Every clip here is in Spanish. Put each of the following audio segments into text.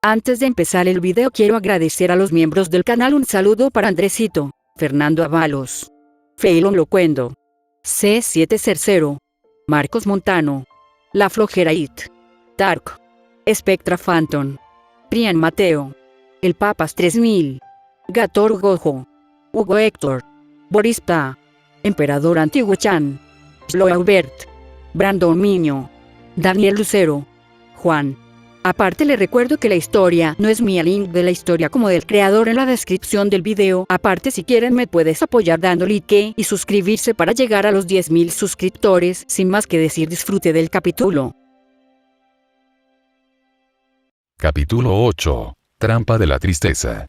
Antes de empezar el video quiero agradecer a los miembros del canal. Un saludo para Andresito, Fernando Avalos, Feilon Locuendo, C7 Cercero, Marcos Montano, La Flojera It, Dark, Spectra Phantom, Prian Mateo, El Papas 3000, Gator Gojo, Hugo Héctor, Boris Pa, Emperador Antiguo Chan, Sloaubert, Brandon Miño, Daniel Lucero, Juan. Aparte le recuerdo que la historia no es mía, link de la historia como del creador en la descripción del video. Aparte si quieren me puedes apoyar dando like y suscribirse para llegar a los 10.000 suscriptores. Sin más que decir, disfrute del capítulo. Capítulo 8. Trampa de la tristeza.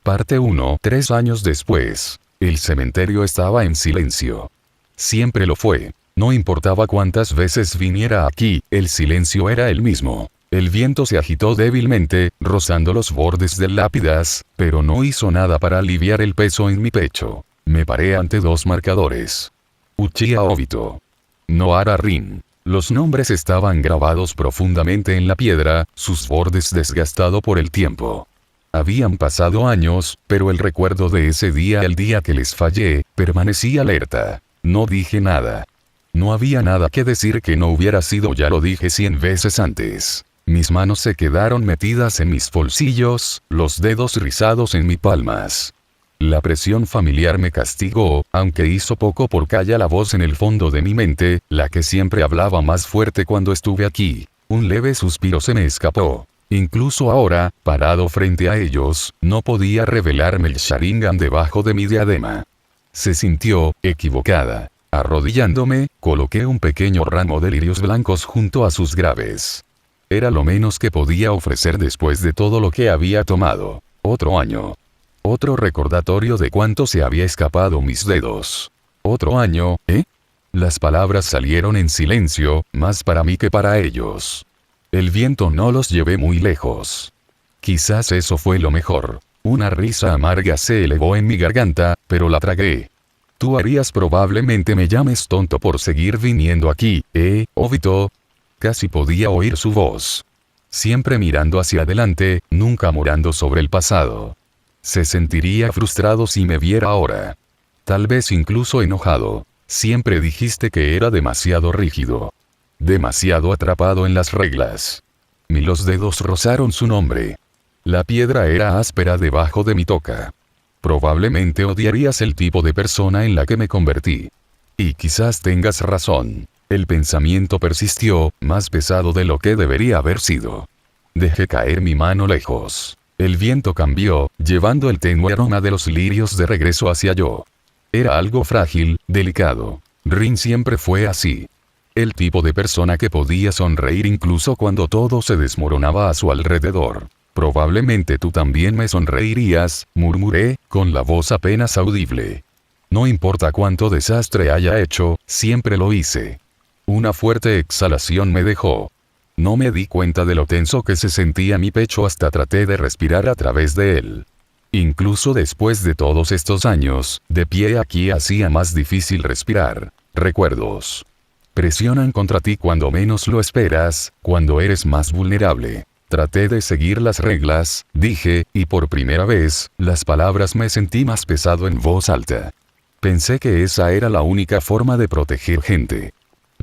Parte 1. 3 años después. El cementerio estaba en silencio. Siempre lo fue. No importaba cuántas veces viniera aquí, el silencio era el mismo. El viento se agitó débilmente, rozando los bordes de lápidas, pero no hizo nada para aliviar el peso en mi pecho. Me paré ante 2 marcadores. Uchiha Obito. Nohara Rin. Los nombres estaban grabados profundamente en la piedra, sus bordes desgastados por el tiempo. Habían pasado años, pero el recuerdo de ese día, el día que les fallé, permanecí alerta. No dije nada. No había nada que decir que no hubiera sido, ya lo dije 100 veces antes. Mis manos se quedaron metidas en mis bolsillos, los dedos rizados en mis palmas. La presión familiar me castigó, aunque hizo poco por callar la voz en el fondo de mi mente, la que siempre hablaba más fuerte cuando estuve aquí. Un leve suspiro se me escapó. Incluso ahora, parado frente a ellos, no podía revelarme el Sharingan debajo de mi diadema. Se sintió equivocada. Arrodillándome, coloqué un pequeño ramo de lirios blancos junto a sus graves. Era lo menos que podía ofrecer después de todo lo que había tomado. Otro año. Otro recordatorio de cuánto se había escapado mis dedos. Otro año, ¿eh? Las palabras salieron en silencio, más para mí que para ellos. El viento no los llevé muy lejos. Quizás eso fue lo mejor. Una risa amarga se elevó en mi garganta, pero la tragué. Tú harías probablemente me llames tonto por seguir viniendo aquí, Obito. Casi podía oír su voz. Siempre mirando hacia adelante, nunca morando sobre el pasado. Se sentiría frustrado si me viera ahora. Tal vez incluso enojado. Siempre dijiste que era demasiado rígido. Demasiado atrapado en las reglas. Los dedos rozaron su nombre. La piedra era áspera debajo de mi toca. Probablemente odiarías el tipo de persona en la que me convertí. Y quizás tengas razón. El pensamiento persistió, más pesado de lo que debería haber sido. Dejé caer mi mano lejos. El viento cambió, llevando el tenue aroma de los lirios de regreso hacia yo. Era algo frágil, delicado. Rin siempre fue así. El tipo de persona que podía sonreír incluso cuando todo se desmoronaba a su alrededor. Probablemente tú también me sonreirías, murmuré, con la voz apenas audible. No importa cuánto desastre haya hecho, siempre lo hice. Una fuerte exhalación me dejó. No me di cuenta de lo tenso que se sentía mi pecho hasta traté de respirar a través de él. Incluso después de todos estos años, de pie aquí hacía más difícil respirar. Recuerdos. Presionan contra ti cuando menos lo esperas, cuando eres más vulnerable. Traté de seguir las reglas, dije, y por primera vez, las palabras me sentí más pesado en voz alta. Pensé que esa era la única forma de proteger gente.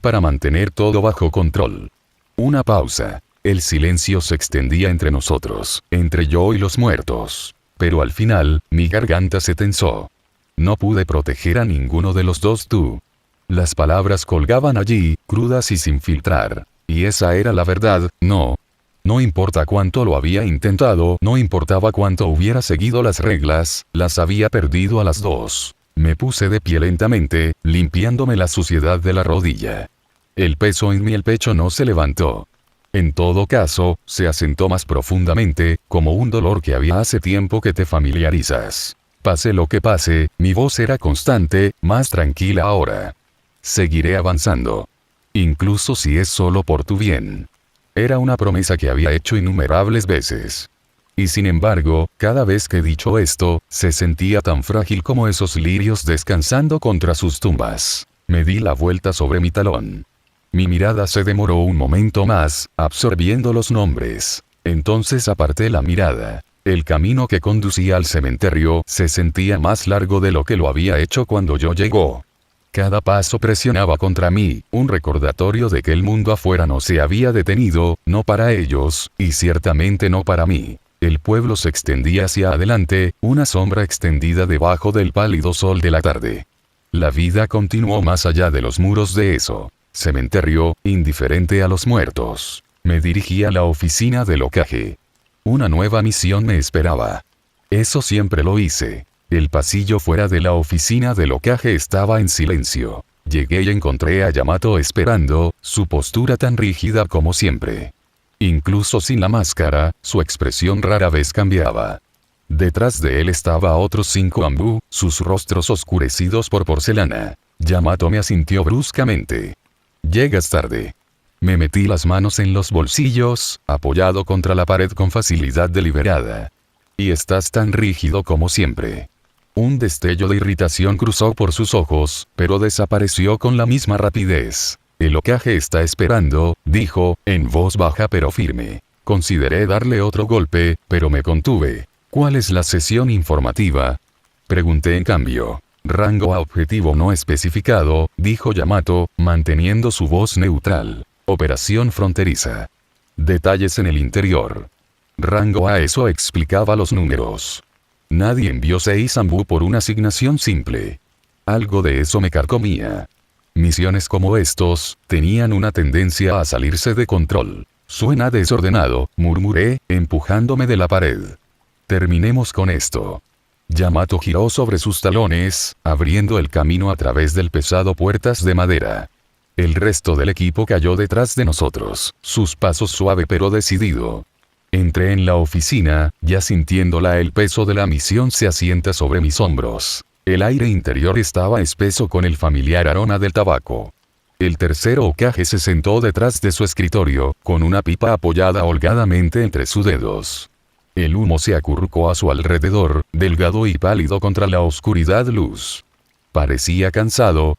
Para mantener todo bajo control. Una pausa. El silencio se extendía entre nosotros, entre yo y los muertos. Pero al final, mi garganta se tensó. No pude proteger a ninguno de los dos tú. Las palabras colgaban allí, crudas y sin filtrar. Y esa era la verdad, no. No importa cuánto lo había intentado, no importaba cuánto hubiera seguido las reglas, las había perdido a las dos. Me puse de pie lentamente, limpiándome la suciedad de la rodilla. El peso en mi pecho no se levantó. En todo caso, se asentó más profundamente, como un dolor que había hace tiempo que te familiarizas. Pase lo que pase, mi voz era constante, más tranquila ahora. Seguiré avanzando. Incluso si es solo por tu bien. Era una promesa que había hecho innumerables veces. Y sin embargo, cada vez que he dicho esto, se sentía tan frágil como esos lirios descansando contra sus tumbas. Me di la vuelta sobre mi talón. Mi mirada se demoró un momento más, absorbiendo los nombres. Entonces aparté la mirada. El camino que conducía al cementerio se sentía más largo de lo que lo había hecho cuando yo llegó. Cada paso presionaba contra mí, un recordatorio de que el mundo afuera no se había detenido, no para ellos, y ciertamente no para mí. El pueblo se extendía hacia adelante, una sombra extendida debajo del pálido sol de la tarde. La vida continuó más allá de los muros de eso. Cementerio, indiferente a los muertos. Me dirigí a la oficina del Hokage. Una nueva misión me esperaba. Eso siempre lo hice. El pasillo fuera de la oficina del Hokage estaba en silencio. Llegué y encontré a Yamato esperando, su postura tan rígida como siempre. Incluso sin la máscara, su expresión rara vez cambiaba. Detrás de él estaba otros 5 Anbu, sus rostros oscurecidos por porcelana. Yamato me asintió bruscamente. «Llegas tarde». Me metí las manos en los bolsillos, apoyado contra la pared con facilidad deliberada. «Y estás tan rígido como siempre». Un destello de irritación cruzó por sus ojos, pero desapareció con la misma rapidez. «El Hokage está esperando», dijo, en voz baja pero firme. Consideré darle otro golpe, pero me contuve. «¿Cuál es la sesión informativa?», pregunté en cambio. «Rango a objetivo no especificado», dijo Yamato, manteniendo su voz neutral. «Operación fronteriza. Detalles en el interior». Rango a eso explicaba los números. Nadie envió 6 Anbu por una asignación simple. Algo de eso me carcomía. Misiones como estos, tenían una tendencia a salirse de control. «Suena desordenado», murmuré, empujándome de la pared. «Terminemos con esto». Yamato giró sobre sus talones, abriendo el camino a través del pesado puertas de madera. El resto del equipo cayó detrás de nosotros, sus pasos suave pero decidido. Entré en la oficina, ya sintiéndola. El peso de la misión se asienta sobre mis hombros. El aire interior estaba espeso con el familiar aroma del tabaco. El tercero Hokage se sentó detrás de su escritorio, con una pipa apoyada holgadamente entre sus dedos. El humo se acurrucó a su alrededor, delgado y pálido contra la oscuridad luz. Parecía cansado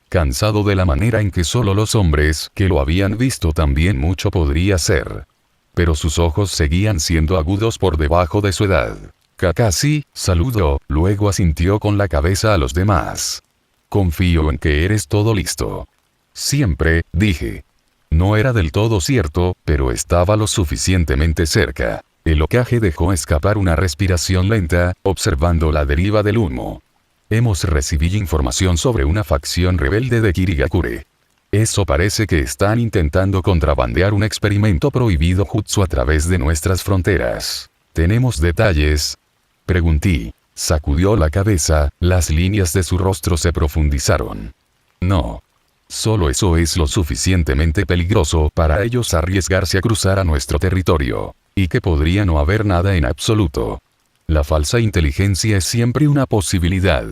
de la manera en que solo los hombres que lo habían visto también mucho podría ser. Pero sus ojos seguían siendo agudos por debajo de su edad. «Kakashi», saludó, luego asintió con la cabeza a los demás. «Confío en que eres todo listo». «Siempre», dije. No era del todo cierto, pero estaba lo suficientemente cerca. El Hokage dejó escapar una respiración lenta, observando la deriva del humo. «Hemos recibido información sobre una facción rebelde de Kirigakure. Eso parece que están intentando contrabandear un experimento prohibido jutsu a través de nuestras fronteras. ¿Tenemos detalles?», pregunté. Sacudió la cabeza, las líneas de su rostro se profundizaron. «No. Solo eso es lo suficientemente peligroso para ellos arriesgarse a cruzar a nuestro territorio. Y que podría no haber nada en absoluto. La falsa inteligencia es siempre una posibilidad».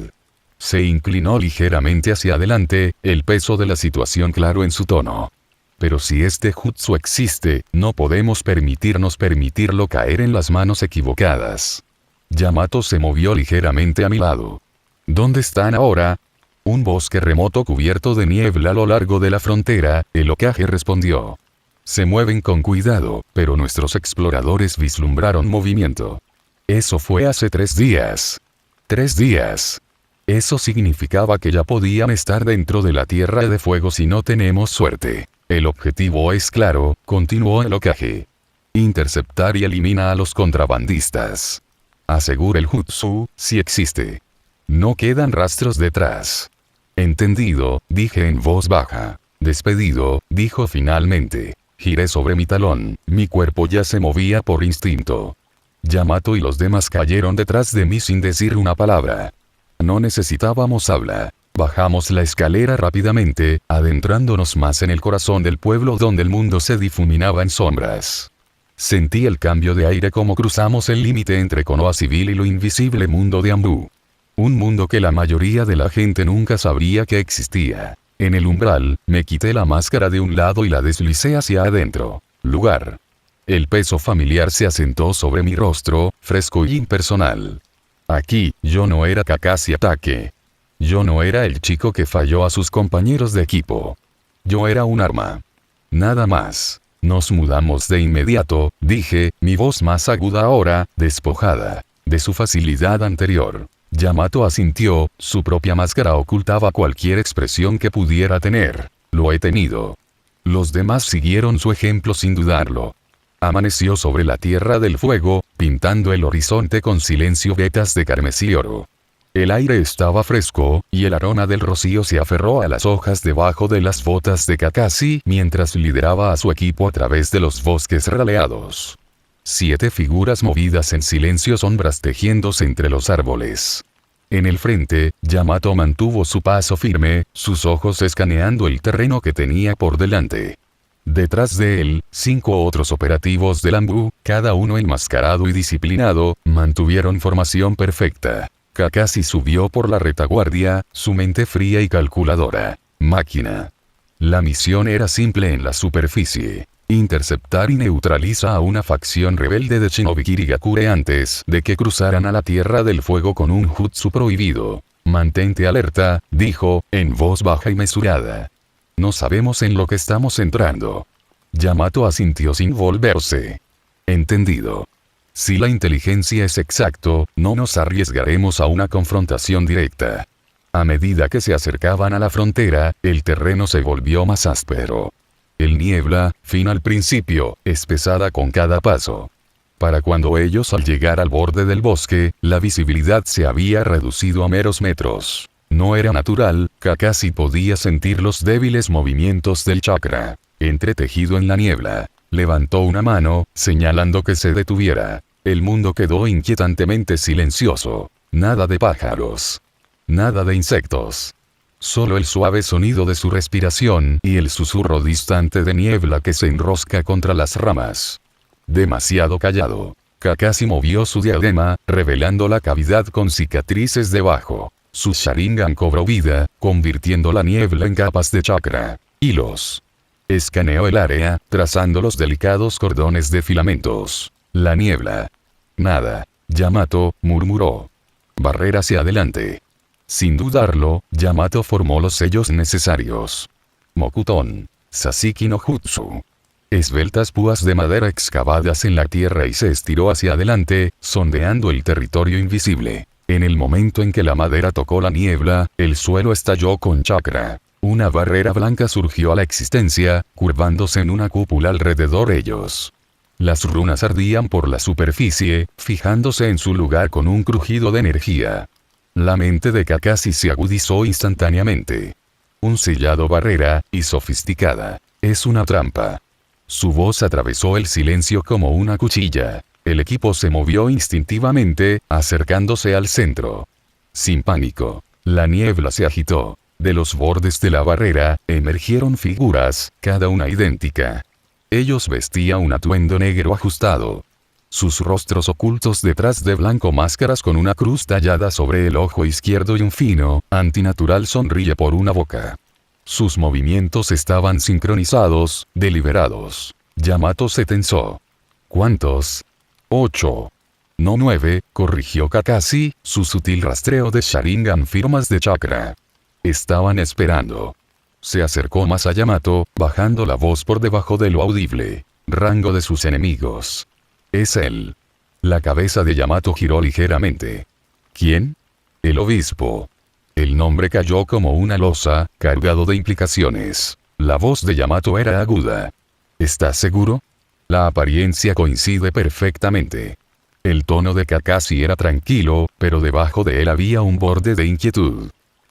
Se inclinó ligeramente hacia adelante, el peso de la situación claro en su tono. «Pero si este jutsu existe, no podemos permitirlo caer en las manos equivocadas». Yamato se movió ligeramente a mi lado. «¿Dónde están ahora?». «Un bosque remoto cubierto de niebla a lo largo de la frontera», el Hokage respondió. «Se mueven con cuidado, pero nuestros exploradores vislumbraron movimiento». «Eso fue hace 3 días». «3 días». Eso significaba que ya podían estar dentro de la Tierra de Fuego si no tenemos suerte. «El objetivo es claro», continuó el Hokage. «Interceptar y eliminar a los contrabandistas. Asegura el jutsu, si existe. No quedan rastros detrás». «Entendido», dije en voz baja. «Despedido», dijo finalmente. Giré sobre mi talón, mi cuerpo ya se movía por instinto. Yamato y los demás cayeron detrás de mí sin decir una palabra. No necesitábamos habla. Bajamos la escalera rápidamente, adentrándonos más en el corazón del pueblo donde el mundo se difuminaba en sombras. Sentí el cambio de aire como cruzamos el límite entre Konoha civil y lo invisible mundo de Anbu. Un mundo que la mayoría de la gente nunca sabría que existía. En el umbral, me quité la máscara de un lado y la deslicé hacia adentro. Lugar. El peso familiar se asentó sobre mi rostro, fresco y impersonal. Aquí, yo no era Kakashi Ataque. Yo no era el chico que falló a sus compañeros de equipo. Yo era un arma. Nada más. Nos mudamos de inmediato, dije, mi voz más aguda ahora, despojada de su facilidad anterior. Yamato asintió, su propia máscara ocultaba cualquier expresión que pudiera tener. Lo he tenido. Los demás siguieron su ejemplo sin dudarlo. Amaneció sobre la Tierra del Fuego, pintando el horizonte con silencio vetas de carmesí y oro. El aire estaba fresco, y el aroma del rocío se aferró a las hojas debajo de las botas de Kakashi mientras lideraba a su equipo a través de los bosques raleados. 7 figuras movidas en silencio, sombras tejiéndose entre los árboles. En el frente, Yamato mantuvo su paso firme, sus ojos escaneando el terreno que tenía por delante. Detrás de él, 5 otros operativos del Anbu, cada uno enmascarado y disciplinado, mantuvieron formación perfecta. Kakashi subió por la retaguardia, su mente fría y calculadora. Máquina. La misión era simple en la superficie. Interceptar y neutralizar a una facción rebelde de Shinobi Kirigakure antes de que cruzaran a la Tierra del Fuego con un jutsu prohibido. Mantente alerta, dijo, en voz baja y mesurada. No sabemos en lo que estamos entrando. Yamato asintió sin volverse. Entendido. Si la inteligencia es exacto, no nos arriesgaremos a una confrontación directa. A medida que se acercaban a la frontera, el terreno se volvió más áspero. El niebla, fin al principio, es pesada con cada paso. Para cuando ellos al llegar al borde del bosque, la visibilidad se había reducido a meros metros. No era natural, Kakashi podía sentir los débiles movimientos del chakra, entretejido en la niebla. Levantó una mano, señalando que se detuviera. El mundo quedó inquietantemente silencioso. Nada de pájaros. Nada de insectos. Solo el suave sonido de su respiración y el susurro distante de niebla que se enrosca contra las ramas. Demasiado callado. Kakashi movió su diadema, revelando la cavidad con cicatrices debajo. Su Sharingan cobró vida, convirtiendo la niebla en capas de chakra. Hilos. Escaneó el área, trazando los delicados cordones de filamentos. La niebla. Nada. Yamato, murmuró. Barrera hacia adelante. Sin dudarlo, Yamato formó los sellos necesarios. Mokuton. Sasiki no Jutsu. Esbeltas púas de madera excavadas en la tierra y se estiró hacia adelante, sondeando el territorio invisible. En el momento en que la madera tocó la niebla, el suelo estalló con chakra. Una barrera blanca surgió a la existencia, curvándose en una cúpula alrededor de ellos. Las runas ardían por la superficie, fijándose en su lugar con un crujido de energía. La mente de Kakashi se agudizó instantáneamente. Un sellado barrera, y sofisticada. Es una trampa. Su voz atravesó el silencio como una cuchilla. El equipo se movió instintivamente, acercándose al centro. Sin pánico. La niebla se agitó. De los bordes de la barrera, emergieron figuras, cada una idéntica. Ellos vestían un atuendo negro ajustado. Sus rostros ocultos detrás de blanco máscaras con una cruz tallada sobre el ojo izquierdo y un fino, antinatural sonríe por una boca. Sus movimientos estaban sincronizados, deliberados. Yamato se tensó. ¿Cuántos? 8. No 9, corrigió Kakashi, su sutil rastreo de Sharingan firmas de chakra. Estaban esperando. Se acercó más a Yamato, bajando la voz por debajo de lo audible. Rango de sus enemigos. Es él. La cabeza de Yamato giró ligeramente. ¿Quién? El obispo. El nombre cayó como una losa, cargado de implicaciones. La voz de Yamato era aguda. ¿Estás seguro? La apariencia coincide perfectamente. El tono de Kakashi era tranquilo, pero debajo de él había un borde de inquietud.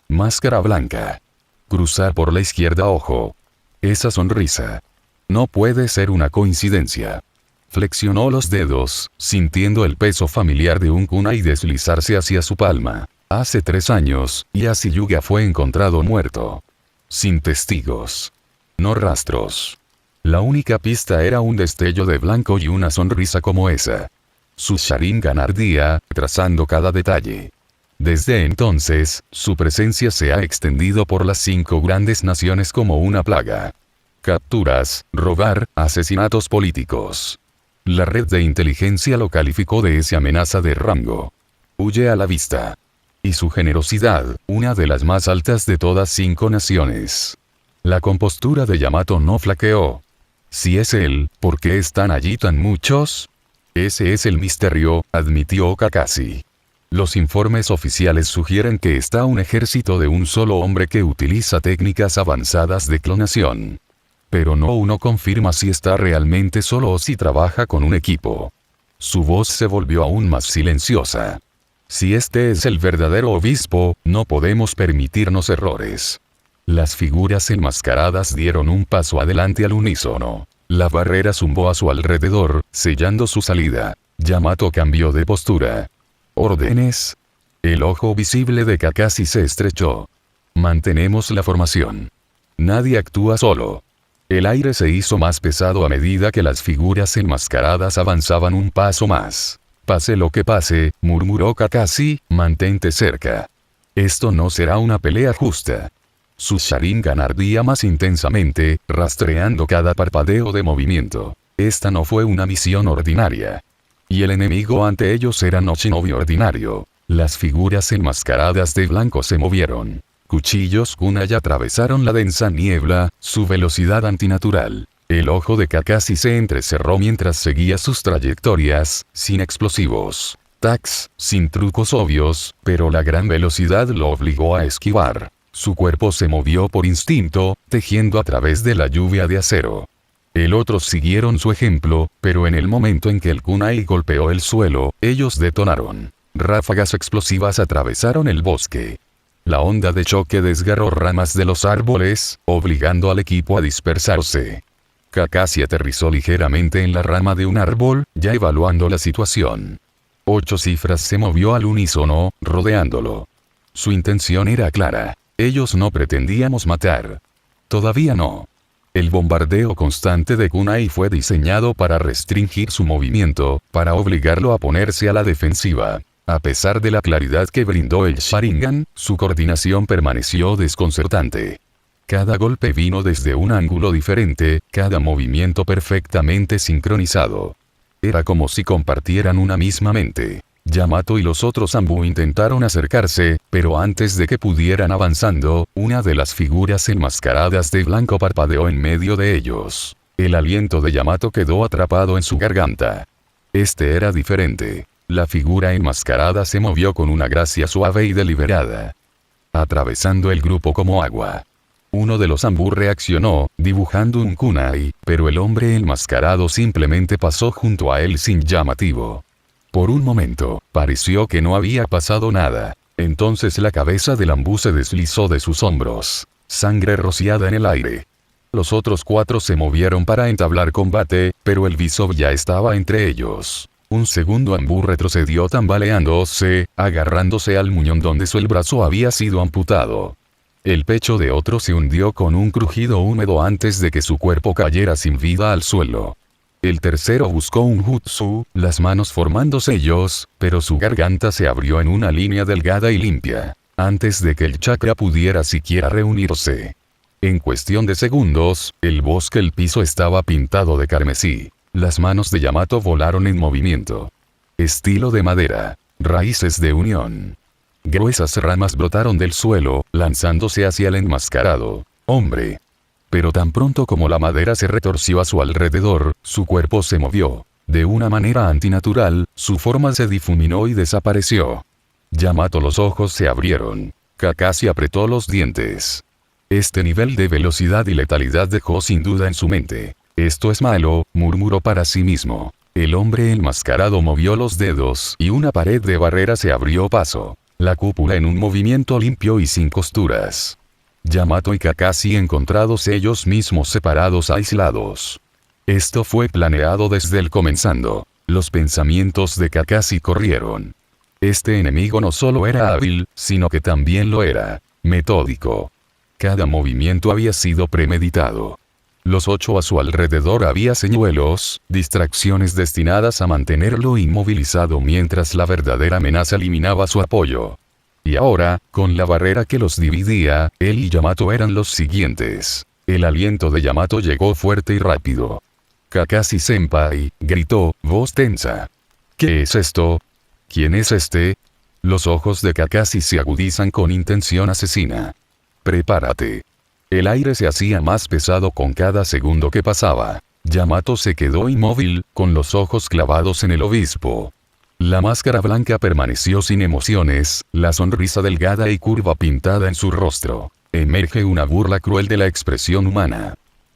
Máscara blanca. Cruzar por la izquierda ojo. Esa sonrisa. No puede ser una coincidencia. Flexionó los dedos, sintiendo el peso familiar de un kunai deslizarse hacia su palma. Hace 3 años, Yasuyuga fue encontrado muerto. Sin testigos. No rastros. La única pista era un destello de blanco y una sonrisa como esa. Su Sharingan ardía, trazando cada detalle. Desde entonces, su presencia se ha extendido por las 5 grandes naciones como una plaga. Capturas, robar, asesinatos políticos. La red de inteligencia lo calificó de esa amenaza de rango. Huye a la vista. Y su generosidad, una de las más altas de todas 5 naciones. La compostura de Yamato no flaqueó. Si es él, ¿por qué están allí tan muchos? Ese es el misterio, admitió Kakashi. Los informes oficiales sugieren que está un ejército de un solo hombre que utiliza técnicas avanzadas de clonación. Pero no uno confirma si está realmente solo o si trabaja con un equipo. Su voz se volvió aún más silenciosa. Si este es el verdadero obispo, no podemos permitirnos errores. Las figuras enmascaradas dieron un paso adelante al unísono. La barrera zumbó a su alrededor, sellando su salida. Yamato cambió de postura. ¿Órdenes? El ojo visible de Kakashi se estrechó. Mantenemos la formación. Nadie actúa solo. El aire se hizo más pesado a medida que las figuras enmascaradas avanzaban un paso más. Pase lo que pase, murmuró Kakashi, mantente cerca. Esto no será una pelea justa. Su Sharingan ardía más intensamente, rastreando cada parpadeo de movimiento. Esta no fue una misión ordinaria. Y el enemigo ante ellos era no shinobi ordinario. Las figuras enmascaradas de blanco se movieron. Cuchillos kunai atravesaron la densa niebla, su velocidad antinatural. El ojo de Kakashi se entrecerró mientras seguía sus trayectorias, sin explosivos. Tacs, sin trucos obvios, pero la gran velocidad lo obligó a esquivar. Su cuerpo se movió por instinto, tejiendo a través de la lluvia de acero. El otros siguieron su ejemplo, pero en el momento en que el kunai golpeó el suelo, ellos detonaron. Ráfagas explosivas atravesaron el bosque. La onda de choque desgarró ramas de los árboles, obligando al equipo a dispersarse. Kakashi aterrizó ligeramente en la rama de un árbol, ya evaluando la situación. 8 cifras se movió al unísono, rodeándolo. Su intención era clara. Ellos no pretendíamos matar. Todavía no. El bombardeo constante de kunai fue diseñado para restringir su movimiento, para obligarlo a ponerse a la defensiva. A pesar de la claridad que brindó el Sharingan, su coordinación permaneció desconcertante. Cada golpe vino desde un ángulo diferente, cada movimiento perfectamente sincronizado. Era como si compartieran una misma mente. Yamato y los otros Anbu intentaron acercarse, pero antes de que pudieran avanzando, una de las figuras enmascaradas de blanco parpadeó en medio de ellos. El aliento de Yamato quedó atrapado en su garganta. Este era diferente. La figura enmascarada se movió con una gracia suave y deliberada, atravesando el grupo como agua. Uno de los Anbu reaccionó, dibujando un kunai, pero el hombre enmascarado simplemente pasó junto a él sin llamativo. Por un momento, pareció que no había pasado nada. Entonces la cabeza del Anbu se deslizó de sus hombros. Sangre rociada en el aire. Los otros 4 se movieron para entablar combate, pero el visor ya estaba entre ellos. Un segundo Anbu retrocedió tambaleándose, agarrándose al muñón donde el brazo había sido amputado. El pecho de otro se hundió con un crujido húmedo antes de que su cuerpo cayera sin vida al suelo. El tercero buscó un jutsu, las manos formando sellos, pero su garganta se abrió en una línea delgada y limpia, antes de que el chakra pudiera siquiera reunirse. En cuestión de segundos, el piso estaba pintado de carmesí. Las manos de Yamato volaron en movimiento. Estilo de madera. Raíces de unión. Gruesas ramas brotaron del suelo, lanzándose hacia el enmascarado hombre. Pero tan pronto como la madera se retorció a su alrededor, su cuerpo se movió. De una manera antinatural, su forma se difuminó y desapareció. Yamato los ojos se abrieron. Kakashi apretó los dientes. Este nivel de velocidad y letalidad dejó sin duda en su mente. Esto es malo, murmuró para sí mismo. El hombre enmascarado movió los dedos y una pared de barrera se abrió paso. La cúpula en un movimiento limpio y sin costuras. Yamato y Kakashi encontrados ellos mismos separados aislados. Esto fue planeado desde el comenzando. Los pensamientos de Kakashi corrieron. Este enemigo no solo era hábil, sino que también lo era metódico. Cada movimiento había sido premeditado. Los 8 a su alrededor había señuelos, distracciones destinadas a mantenerlo inmovilizado mientras la verdadera amenaza eliminaba su apoyo. Y ahora, con la barrera que los dividía, él y Yamato eran los siguientes. El aliento de Yamato llegó fuerte y rápido. Kakashi-senpai, gritó, voz tensa. ¿Qué es esto? ¿Quién es este? Los ojos de Kakashi se agudizan con intención asesina. Prepárate. El aire se hacía más pesado con cada segundo que pasaba. Yamato se quedó inmóvil, con los ojos clavados en el obispo. La máscara blanca permaneció sin emociones, la sonrisa delgada y curva pintada en su rostro. Emerge una burla cruel de la expresión humana.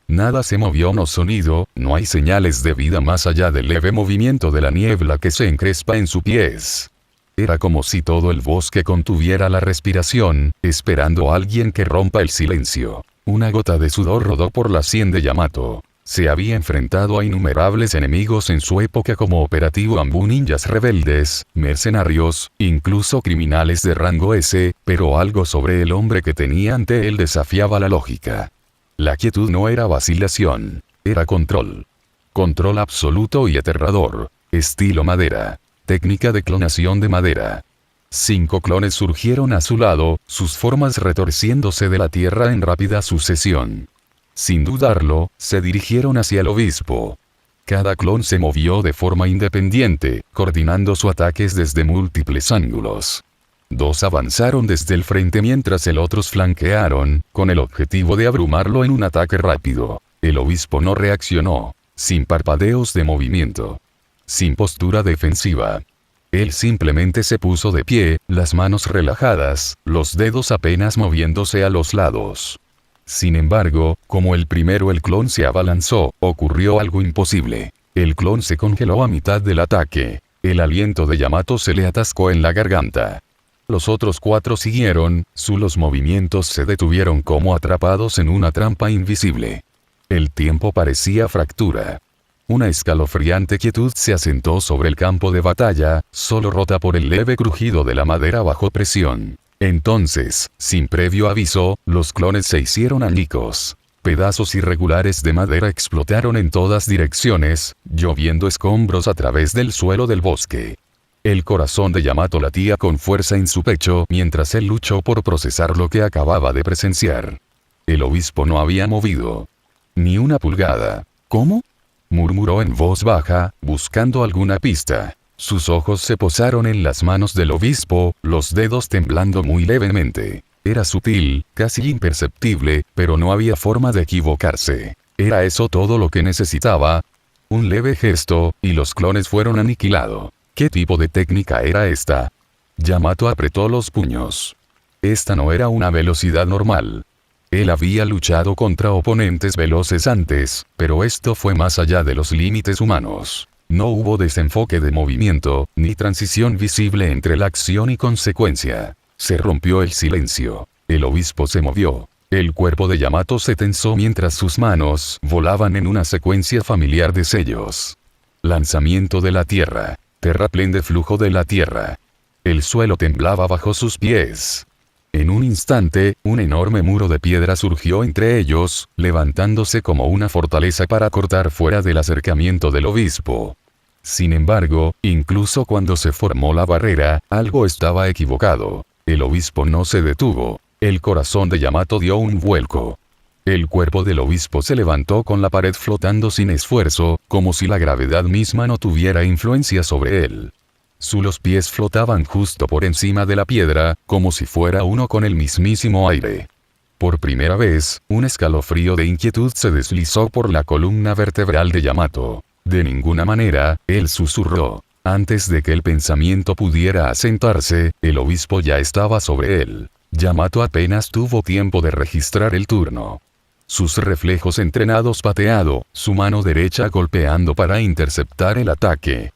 Nada se movió, no sonido, no hay señales de vida más allá del leve movimiento de la niebla que se encrespa en sus pies. Era como si todo el bosque contuviera la respiración, esperando a alguien que rompa el silencio. Una gota de sudor rodó por la sien de Yamato. Se había enfrentado a innumerables enemigos en su época como Operativo Ambu, ninjas rebeldes, mercenarios, incluso criminales de rango S, pero algo sobre el hombre que tenía ante él desafiaba la lógica. La quietud no era vacilación, era control. Control absoluto y aterrador. Estilo madera. Técnica de clonación de madera. 5 clones surgieron a su lado, sus formas retorciéndose de la tierra en rápida sucesión. Sin dudarlo, se dirigieron hacia el obispo. Cada clon se movió de forma independiente, coordinando sus ataques desde múltiples ángulos. 2 avanzaron desde el frente mientras el otros flanquearon, con el objetivo de abrumarlo en un ataque rápido. El obispo no reaccionó, sin parpadeos de movimiento, sin postura defensiva. Él simplemente se puso de pie, las manos relajadas, los dedos apenas moviéndose a los lados. Sin embargo, como el primero el clon se abalanzó, ocurrió algo imposible. El clon se congeló a mitad del ataque. El aliento de Yamato se le atascó en la garganta. Los otros 4 siguieron, los movimientos se detuvieron como atrapados en una trampa invisible. El tiempo parecía fractura. Una escalofriante quietud se asentó sobre el campo de batalla, solo rota por el leve crujido de la madera bajo presión. Entonces, sin previo aviso, los clones se hicieron añicos. Pedazos irregulares de madera explotaron en todas direcciones, lloviendo escombros a través del suelo del bosque. El corazón de Yamato latía con fuerza en su pecho mientras él luchó por procesar lo que acababa de presenciar. El obispo no había movido ni una pulgada. ¿Cómo?, murmuró en voz baja, buscando alguna pista. Sus ojos se posaron en las manos del obispo, los dedos temblando muy levemente. Era sutil, casi imperceptible, pero no había forma de equivocarse. ¿Era eso todo lo que necesitaba? Un leve gesto, y los clones fueron aniquilados. ¿Qué tipo de técnica era esta? Yamato apretó los puños. Esta no era una velocidad normal. Él había luchado contra oponentes veloces antes, pero esto fue más allá de los límites humanos. No hubo desenfoque de movimiento, ni transición visible entre la acción y consecuencia. Se rompió el silencio. El obispo se movió. El cuerpo de Yamato se tensó mientras sus manos volaban en una secuencia familiar de sellos. Lanzamiento de la tierra. Terraplén de flujo de la tierra. El suelo temblaba bajo sus pies. En un instante, un enorme muro de piedra surgió entre ellos, levantándose como una fortaleza para cortar fuera del acercamiento del obispo. Sin embargo, incluso cuando se formó la barrera, algo estaba equivocado. El obispo no se detuvo. El corazón de Yamato dio un vuelco. El cuerpo del obispo se levantó con la pared flotando sin esfuerzo, como si la gravedad misma no tuviera influencia sobre él. Los pies flotaban justo por encima de la piedra, como si fuera uno con el mismísimo aire. Por primera vez, un escalofrío de inquietud se deslizó por la columna vertebral de Yamato. De ninguna manera, él susurró. Antes de que el pensamiento pudiera asentarse, el obispo ya estaba sobre él. Yamato apenas tuvo tiempo de registrar el turno. Sus reflejos entrenados pateado, su mano derecha golpeando para interceptar el ataque.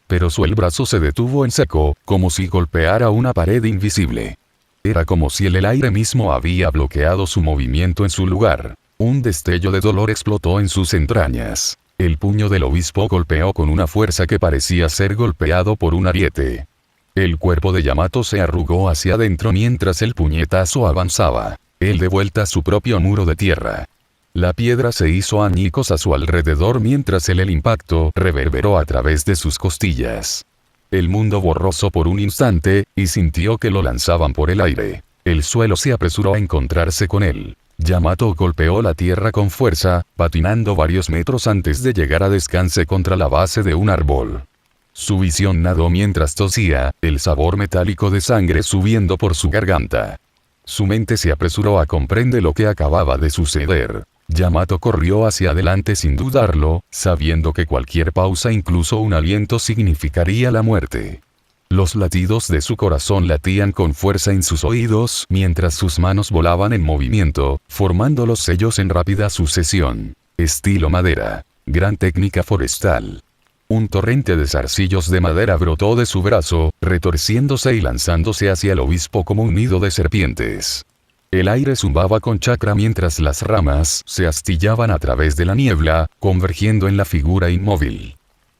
Pero el brazo se detuvo en seco, como si golpeara una pared invisible. Era como si el aire mismo había bloqueado su movimiento en su lugar. Un destello de dolor explotó en sus entrañas. El puño del obispo golpeó con una fuerza que parecía ser golpeado por un ariete. El cuerpo de Yamato se arrugó hacia adentro mientras el puñetazo avanzaba. Él de vuelta a su propio muro de tierra. La piedra se hizo añicos a su alrededor mientras el impacto reverberó a través de sus costillas. El mundo borroso por un instante, y sintió que lo lanzaban por el aire. El suelo se apresuró a encontrarse con él. Yamato golpeó la tierra con fuerza, patinando varios metros antes de llegar a descanse contra la base de un árbol. Su visión nadó mientras tosía, el sabor metálico de sangre subiendo por su garganta. Su mente se apresuró a comprender lo que acababa de suceder. Yamato corrió hacia adelante sin dudarlo, sabiendo que cualquier pausa, incluso un aliento, significaría la muerte. Los latidos de su corazón latían con fuerza en sus oídos mientras sus manos volaban en movimiento, formando los sellos en rápida sucesión. Estilo madera. Gran técnica forestal. Un torrente de zarcillos de madera brotó de su brazo, retorciéndose y lanzándose hacia el obispo como un nido de serpientes. El aire zumbaba con chakra mientras las ramas se astillaban a través de la niebla, convergiendo en la figura inmóvil.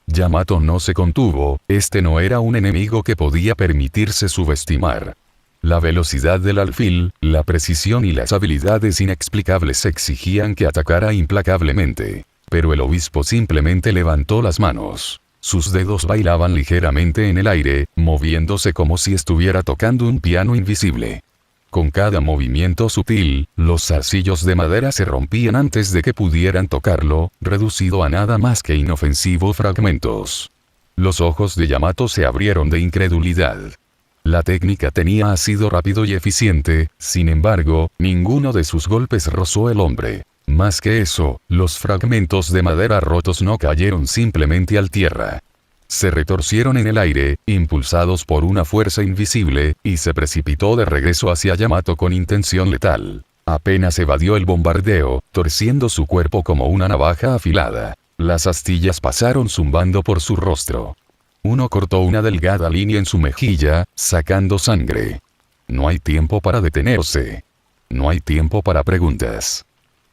Yamato no se contuvo, este no era un enemigo que podía permitirse subestimar. La velocidad del alfil, la precisión y las habilidades inexplicables exigían que atacara implacablemente. Pero el obispo simplemente levantó las manos. Sus dedos bailaban ligeramente en el aire, moviéndose como si estuviera tocando un piano invisible. Con cada movimiento sutil, los zarcillos de madera se rompían antes de que pudieran tocarlo, reducido a nada más que inofensivos fragmentos. Los ojos de Yamato se abrieron de incredulidad. La técnica tenía sido rápido y eficiente, sin embargo, ninguno de sus golpes rozó el hombre. Más que eso, los fragmentos de madera rotos no cayeron simplemente al tierra. Se retorcieron en el aire, impulsados por una fuerza invisible, y se precipitó de regreso hacia Yamato con intención letal. Apenas evadió el bombardeo, torciendo su cuerpo como una navaja afilada. Las astillas pasaron zumbando por su rostro. Uno cortó una delgada línea en su mejilla, sacando sangre. No hay tiempo para detenerse. No hay tiempo para preguntas.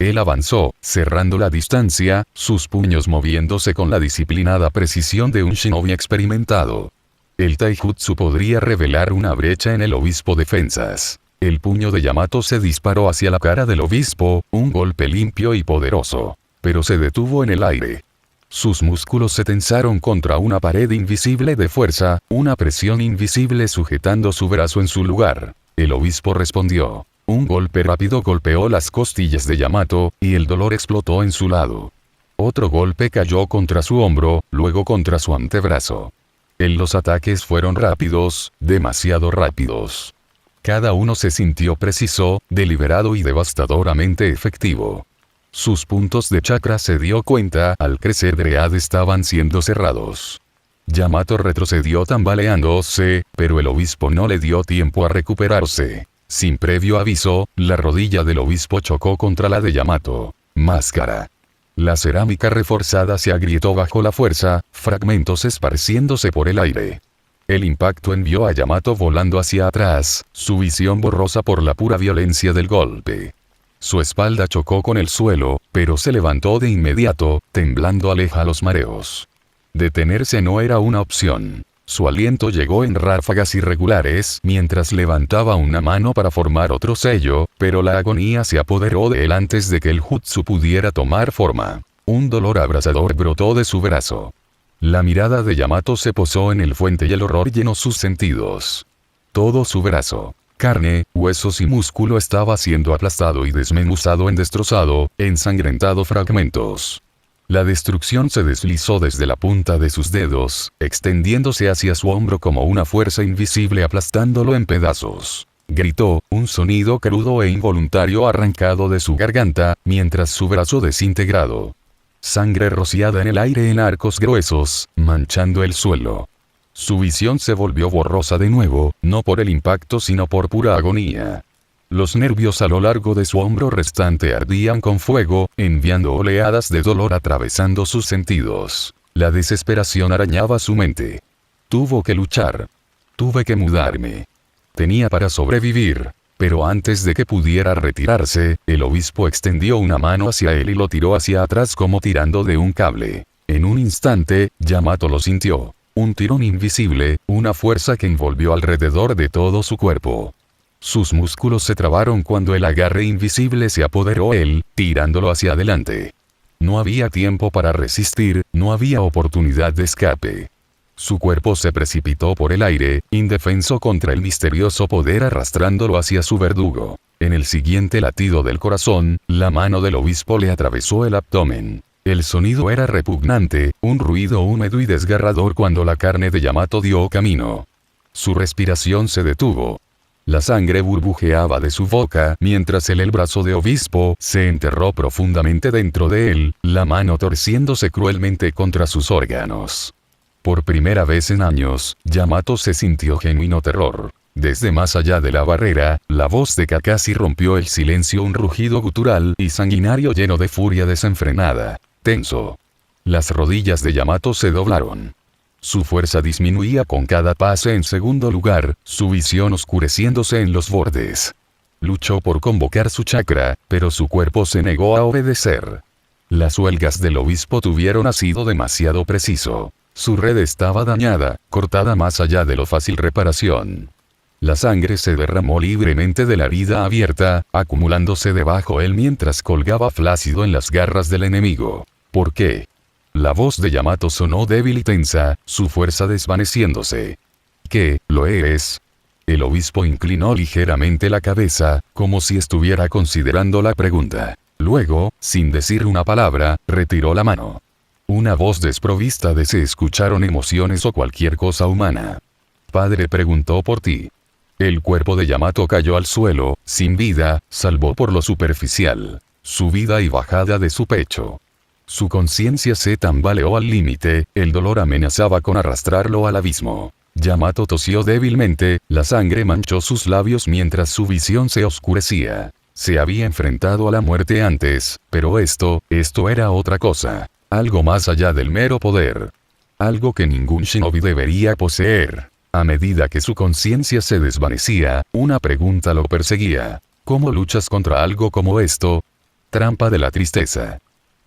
Él avanzó, cerrando la distancia, sus puños moviéndose con la disciplinada precisión de un shinobi experimentado. El taijutsu podría revelar una brecha en el obispo defensas. El puño de Yamato se disparó hacia la cara del obispo, un golpe limpio y poderoso. Pero se detuvo en el aire. Sus músculos se tensaron contra una pared invisible de fuerza, una presión invisible sujetando su brazo en su lugar. El obispo respondió. Un golpe rápido golpeó las costillas de Yamato, y el dolor explotó en su lado. Otro golpe cayó contra su hombro, luego contra su antebrazo. Los ataques fueron rápidos, demasiado rápidos. Cada uno se sintió preciso, deliberado y devastadoramente efectivo. Sus puntos de chakra, se dio cuenta, al crecer de edad estaban siendo cerrados. Yamato retrocedió tambaleándose, pero el obispo no le dio tiempo a recuperarse. Sin previo aviso, la rodilla del obispo chocó contra la de Yamato. Máscara. La cerámica reforzada se agrietó bajo la fuerza, fragmentos esparciéndose por el aire. El impacto envió a Yamato volando hacia atrás, su visión borrosa por la pura violencia del golpe. Su espalda chocó con el suelo, pero se levantó de inmediato, temblando aleja los mareos. Detenerse no era una opción. Su aliento llegó en ráfagas irregulares mientras levantaba una mano para formar otro sello, pero la agonía se apoderó de él antes de que el jutsu pudiera tomar forma. Un dolor abrasador brotó de su brazo. La mirada de Yamato se posó en el fuente y el horror llenó sus sentidos. Todo su brazo, carne, huesos y músculo estaba siendo aplastado y desmenuzado en destrozado, ensangrentado fragmentos. La destrucción se deslizó desde la punta de sus dedos, extendiéndose hacia su hombro como una fuerza invisible aplastándolo en pedazos. Gritó, un sonido crudo e involuntario arrancado de su garganta, mientras su brazo desintegrado. Sangre rociada en el aire en arcos gruesos, manchando el suelo. Su visión se volvió borrosa de nuevo, no por el impacto sino por pura agonía. Los nervios a lo largo de su hombro restante ardían con fuego, enviando oleadas de dolor atravesando sus sentidos. La desesperación arañaba su mente. Tuvo que luchar. Tuve que mudarme. Tenía para sobrevivir. Pero antes de que pudiera retirarse, el obispo extendió una mano hacia él y lo tiró hacia atrás como tirando de un cable. En un instante, Yamato lo sintió. Un tirón invisible, una fuerza que envolvió alrededor de todo su cuerpo. Sus músculos se trabaron cuando el agarre invisible se apoderó de él, tirándolo hacia adelante. No había tiempo para resistir, no había oportunidad de escape. Su cuerpo se precipitó por el aire, indefenso contra el misterioso poder arrastrándolo hacia su verdugo. En el siguiente latido del corazón, la mano del obispo le atravesó el abdomen. El sonido era repugnante, un ruido húmedo y desgarrador cuando la carne de Yamato dio camino. Su respiración se detuvo. La sangre burbujeaba de su boca mientras el brazo de obispo se enterró profundamente dentro de él, la mano torciéndose cruelmente contra sus órganos. Por primera vez en años, Yamato se sintió genuino terror. Desde más allá de la barrera, la voz de Kakashi rompió el silencio, un rugido gutural y sanguinario lleno de furia desenfrenada. Tenso. Las rodillas de Yamato se doblaron. Su fuerza disminuía con cada pase. En segundo lugar, su visión oscureciéndose en los bordes. Luchó por convocar su chakra, pero su cuerpo se negó a obedecer. Las huelgas del obispo tuvieron asido demasiado preciso. Su red estaba dañada, cortada más allá de lo fácil reparación. La sangre se derramó libremente de la herida abierta, acumulándose debajo él mientras colgaba flácido en las garras del enemigo. ¿Por qué? La voz de Yamato sonó débil y tensa, su fuerza desvaneciéndose. ¿Qué, lo eres? El obispo inclinó ligeramente la cabeza, como si estuviera considerando la pregunta. Luego, sin decir una palabra, retiró la mano. Una voz desprovista de se escucharon emociones o cualquier cosa humana. Padre preguntó por ti. El cuerpo de Yamato cayó al suelo, sin vida, salvo por lo superficial. Subida y bajada de su pecho. Su conciencia se tambaleó al límite, el dolor amenazaba con arrastrarlo al abismo. Yamato tosió débilmente, la sangre manchó sus labios mientras su visión se oscurecía. Se había enfrentado a la muerte antes, pero esto era otra cosa. Algo más allá del mero poder. Algo que ningún shinobi debería poseer. A medida que su conciencia se desvanecía, una pregunta lo perseguía. ¿Cómo luchas contra algo como esto? Trampa de la tristeza.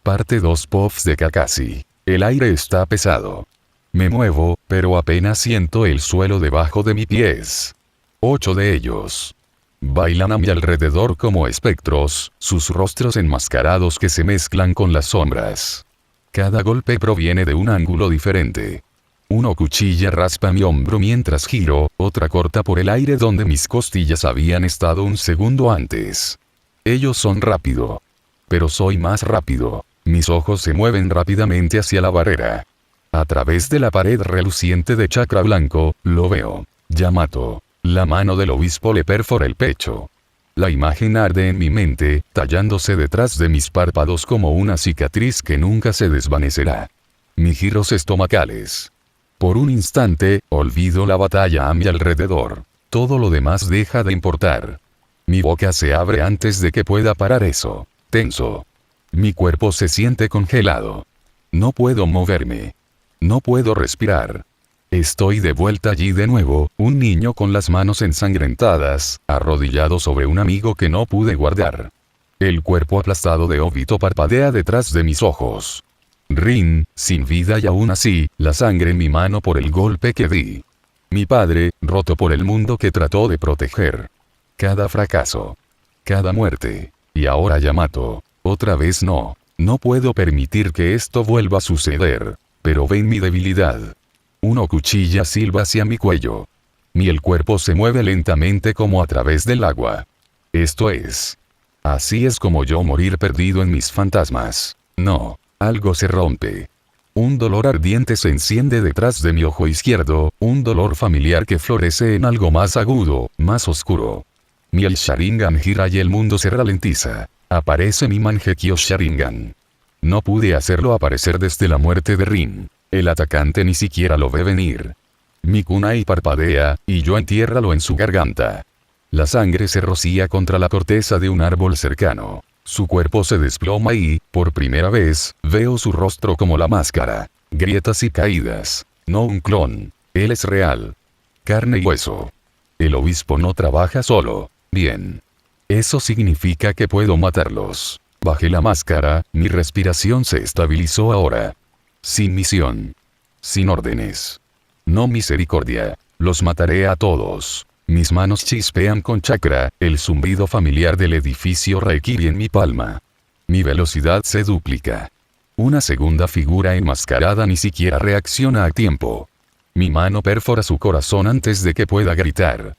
Parte 2. Puffs de Kakashi. El aire está pesado. Me muevo, pero apenas siento el suelo debajo de mis pies. 8 de ellos bailan a mi alrededor como espectros, sus rostros enmascarados que se mezclan con las sombras. Cada golpe proviene de un ángulo diferente. Una cuchilla raspa mi hombro mientras giro, otra corta por el aire donde mis costillas habían estado un segundo antes. Ellos son rápido. Pero soy más rápido. Mis ojos se mueven rápidamente hacia la barrera. A través de la pared reluciente de chakra blanco, lo veo. Yamato. La mano del obispo le perfora el pecho. La imagen arde en mi mente, tallándose detrás de mis párpados como una cicatriz que nunca se desvanecerá. Mis giros estomacales. Por un instante, olvido la batalla a mi alrededor. Todo lo demás deja de importar. Mi boca se abre antes de que pueda parar eso. Tenso. Mi cuerpo se siente congelado. No puedo moverme. No puedo respirar. Estoy de vuelta allí de nuevo, un niño con las manos ensangrentadas, arrodillado sobre un amigo que no pude guardar. El cuerpo aplastado de Obito parpadea detrás de mis ojos. Rin, sin vida y aún así, la sangre en mi mano por el golpe que di. Mi padre, roto por el mundo que trató de proteger. Cada fracaso. Cada muerte. Y ahora Yamato. Otra vez no. No puedo permitir que esto vuelva a suceder. Pero ven mi debilidad. Una cuchilla silba hacia mi cuello. El cuerpo se mueve lentamente como a través del agua. Esto es. Así es como yo morir perdido en mis fantasmas. No. Algo se rompe. Un dolor ardiente se enciende detrás de mi ojo izquierdo, un dolor familiar que florece en algo más agudo, más oscuro. El Sharingan gira y el mundo se ralentiza. Aparece mi Mangekyo Sharingan. No pude hacerlo aparecer desde la muerte de Rin. El atacante ni siquiera lo ve venir. Mi kunai parpadea, y yo entiérralo en su garganta. La sangre se rocía contra la corteza de un árbol cercano. Su cuerpo se desploma y, por primera vez, veo su rostro como la máscara. Grietas y caídas. No un clon. Él es real. Carne y hueso. El obispo no trabaja solo. Bien. Eso significa que puedo matarlos. Bajé la máscara, mi respiración se estabilizó ahora. Sin misión. Sin órdenes. No misericordia. Los mataré a todos. Mis manos chispean con chakra, el zumbido familiar del edificio Raikiri en mi palma. Mi velocidad se duplica. Una segunda figura enmascarada ni siquiera reacciona a tiempo. Mi mano perfora su corazón antes de que pueda gritar.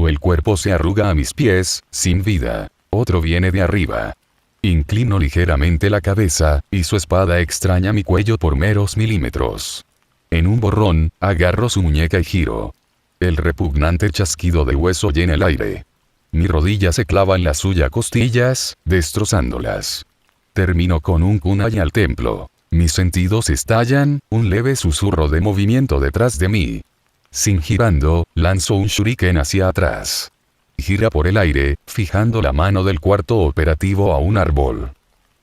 El cuerpo se arruga a mis pies, sin vida. Otro viene de arriba. Inclino ligeramente la cabeza, y su espada extraña mi cuello por meros milímetros. En un borrón, agarro su muñeca y giro. El repugnante chasquido de hueso llena el aire. Mi rodilla se clava en la suya costillas, destrozándolas. Termino con un kunai al templo. Mis sentidos estallan, un leve susurro de movimiento detrás de mí. Sin girando, lanzo un shuriken hacia atrás. Gira por el aire, fijando la mano del cuarto operativo a un árbol.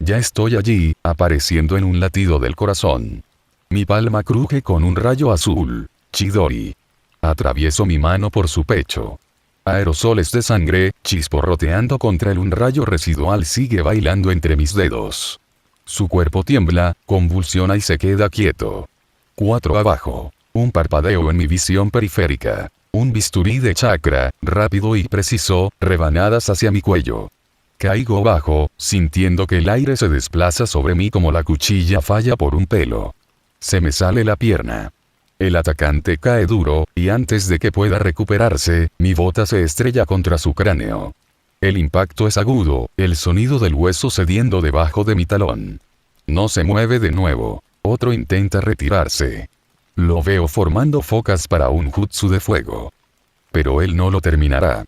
Ya estoy allí, apareciendo en un latido del corazón. Mi palma cruje con un rayo azul. Chidori. Atravieso mi mano por su pecho. Aerosoles de sangre, chisporroteando contra él, un rayo residual sigue bailando entre mis dedos. Su cuerpo tiembla, convulsiona y se queda quieto. 4 abajo. Un parpadeo en mi visión periférica. Un bisturí de chakra, rápido y preciso, rebanadas hacia mi cuello. Caigo bajo, sintiendo que el aire se desplaza sobre mí como la cuchilla falla por un pelo. Se me sale la pierna. El atacante cae duro, y antes de que pueda recuperarse, mi bota se estrella contra su cráneo. El impacto es agudo, el sonido del hueso cediendo debajo de mi talón. No se mueve de nuevo. Otro intenta retirarse. Lo veo formando focas para un jutsu de fuego. Pero él no lo terminará.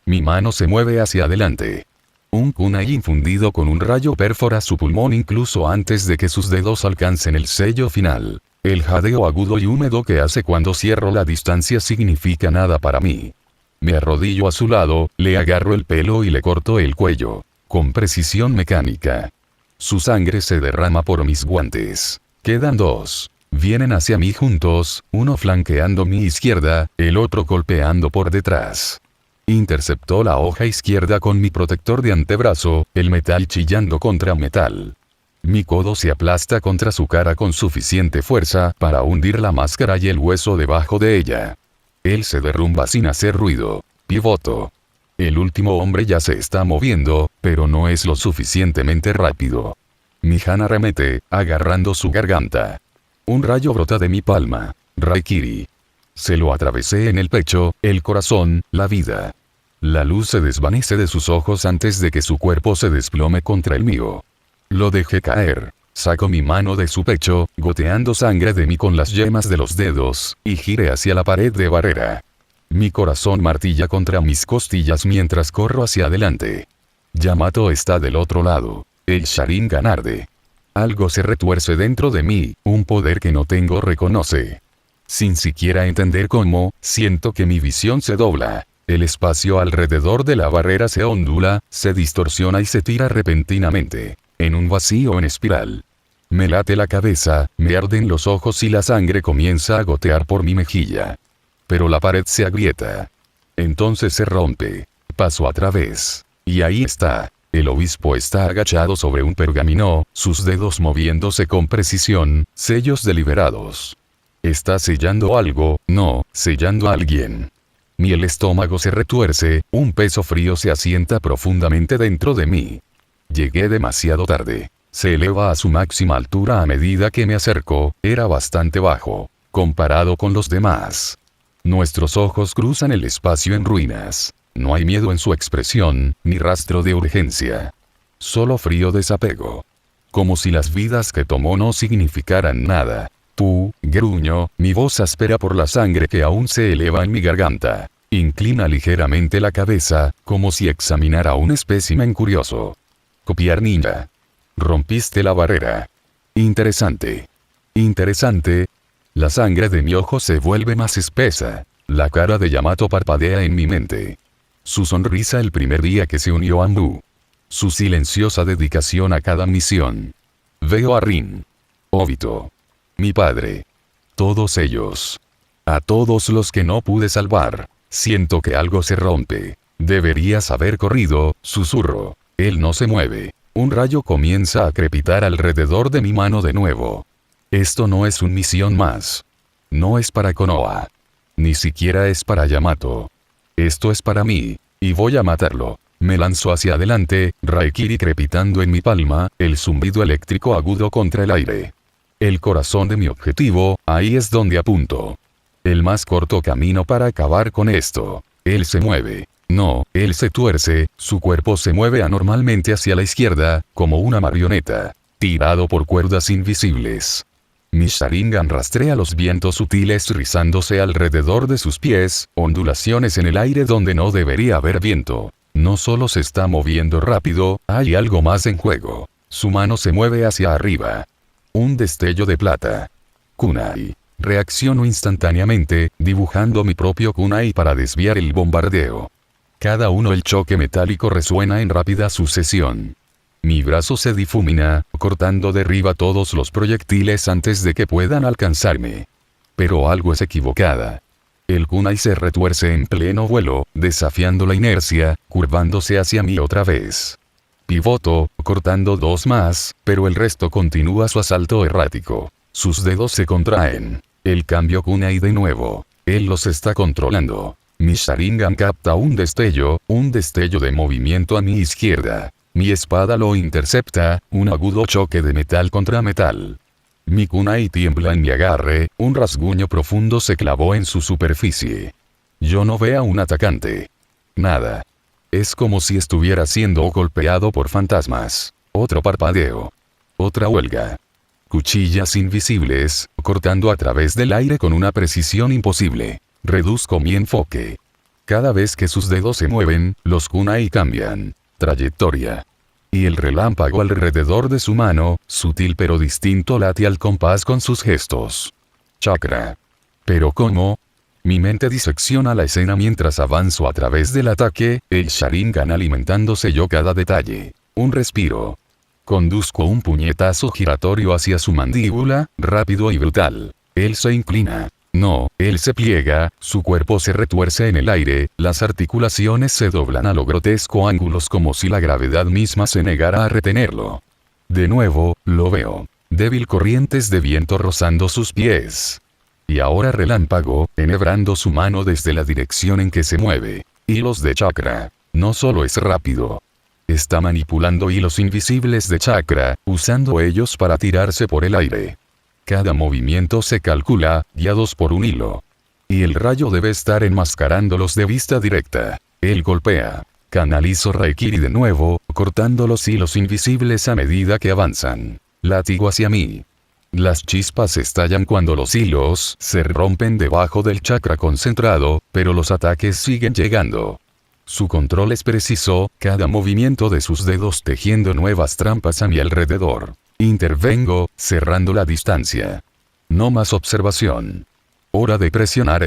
Mi mano se mueve hacia adelante. Un kunai infundido con un rayo perfora su pulmón incluso antes de que sus dedos alcancen el sello final. El jadeo agudo y húmedo que hace cuando cierro la distancia significa nada para mí. Me arrodillo a su lado, le agarro el pelo y le corto el cuello. Con precisión mecánica. Su sangre se derrama por mis guantes. Quedan 2. Vienen hacia mí juntos, uno flanqueando mi izquierda, el otro golpeando por detrás. Interceptó la hoja izquierda con mi protector de antebrazo, el metal chillando contra metal. Mi codo se aplasta contra su cara con suficiente fuerza para hundir la máscara y el hueso debajo de ella. Él se derrumba sin hacer ruido. Pivoto. El último hombre ya se está moviendo, pero no es lo suficientemente rápido. Mi Han arremete, agarrando su garganta. Un rayo brota de mi palma. Raikiri. Se lo atravesé en el pecho, el corazón, la vida. La luz se desvanece de sus ojos antes de que su cuerpo se desplome contra el mío. Lo dejé caer. Saco mi mano de su pecho, goteando sangre de mí con las yemas de los dedos, y giré hacia la pared de barrera. Mi corazón martilla contra mis costillas mientras corro hacia adelante. Yamato está del otro lado. El Sharingan arde. Algo se retuerce dentro de mí, un poder que no tengo reconoce. Sin siquiera entender cómo, siento que mi visión se dobla. El espacio alrededor de la barrera se ondula, se distorsiona y se tira repentinamente. En un vacío en espiral. Me late la cabeza, me arden los ojos y la sangre comienza a gotear por mi mejilla. Pero la pared se agrieta. Entonces se rompe. Paso a través. Y ahí está. El obispo está agachado sobre un pergamino, sus dedos moviéndose con precisión, sellos deliberados. Está sellando algo, no, sellando a alguien. El estómago se retuerce, un peso frío se asienta profundamente dentro de mí. Llegué demasiado tarde. Se eleva a su máxima altura a medida que me acerco, era bastante bajo, comparado con los demás. Nuestros ojos cruzan el espacio en ruinas. No hay miedo en su expresión, ni rastro de urgencia. Solo frío desapego. Como si las vidas que tomó no significaran nada. Gruño, mi voz áspera por la sangre que aún se eleva en mi garganta. Inclina ligeramente la cabeza, como si examinara un espécimen curioso. Copiar ninja. Rompiste la barrera. Interesante. Interesante. La sangre de mi ojo se vuelve más espesa. La cara de Yamato parpadea en mi mente. Su sonrisa el primer día que se unió a Ambu. Su silenciosa dedicación a cada misión. Veo a Rin. Obito. Mi padre. Todos ellos. A todos los que no pude salvar. Siento que algo se rompe. Deberías haber corrido, susurro. Él no se mueve. Un rayo comienza a crepitar alrededor de mi mano de nuevo. Esto no es una misión más. No es para Konoha. Ni siquiera es para Yamato. Esto es para mí, y voy a matarlo. Me lanzo hacia adelante, Raikiri crepitando en mi palma, el zumbido eléctrico agudo contra el aire. El corazón de mi objetivo, ahí es donde apunto. El más corto camino para acabar con esto. Él se mueve. No, él se tuerce, su cuerpo se mueve anormalmente hacia la izquierda, como una marioneta, tirado por cuerdas invisibles. Mi Sharingan rastrea los vientos sutiles rizándose alrededor de sus pies, ondulaciones en el aire donde no debería haber viento. No solo se está moviendo rápido, hay algo más en juego. Su mano se mueve hacia arriba. Un destello de plata. Kunai. Reacciono instantáneamente, dibujando mi propio kunai para desviar el bombardeo. Cada uno el choque metálico resuena en rápida sucesión. Mi brazo se difumina, cortando derriba todos los proyectiles antes de que puedan alcanzarme. Pero algo es equivocada. El kunai se retuerce en pleno vuelo, desafiando la inercia, curvándose hacia mí otra vez. Pivoto, cortando 2 más, pero el resto continúa su asalto errático. Sus dedos se contraen. El cambio kunai de nuevo. Él los está controlando. Mi Sharingan capta un destello de movimiento a mi izquierda. Mi espada lo intercepta, un agudo choque de metal contra metal. Mi kunai tiembla en mi agarre, un rasguño profundo se clavó en su superficie. Yo no veo a un atacante. Nada. Es como si estuviera siendo golpeado por fantasmas. Otro parpadeo. Otra huelga. Cuchillas invisibles, cortando a través del aire con una precisión imposible. Reduzco mi enfoque. Cada vez que sus dedos se mueven, los kunai cambian. Trayectoria. Y el relámpago alrededor de su mano, sutil pero distinto, late al compás con sus gestos. Chakra. ¿Pero cómo? Mi mente disecciona la escena mientras avanzo a través del ataque, el Sharingan alimentándose yo cada detalle. Un respiro. Conduzco un puñetazo giratorio hacia su mandíbula, rápido y brutal. Él se inclina. No, él se pliega, su cuerpo se retuerce en el aire, las articulaciones se doblan a lo grotesco ángulos como si la gravedad misma se negara a retenerlo. De nuevo, lo veo. Débil corrientes de viento rozando sus pies. Y ahora relámpago, enhebrando su mano desde la dirección en que se mueve. Hilos de chakra. No solo es rápido. Está manipulando hilos invisibles de chakra, usando ellos para tirarse por el aire. Cada movimiento se calcula, guiados por un hilo. Y el rayo debe estar enmascarándolos de vista directa. Él golpea. Canalizo Raikiri de nuevo, cortando los hilos invisibles a medida que avanzan. Látigo hacia mí. Las chispas estallan cuando los hilos se rompen debajo del chakra concentrado, pero los ataques siguen llegando. Su control es preciso, cada movimiento de sus dedos tejiendo nuevas trampas a mi alrededor. Intervengo, cerrando la distancia. No más observación. Hora de presionar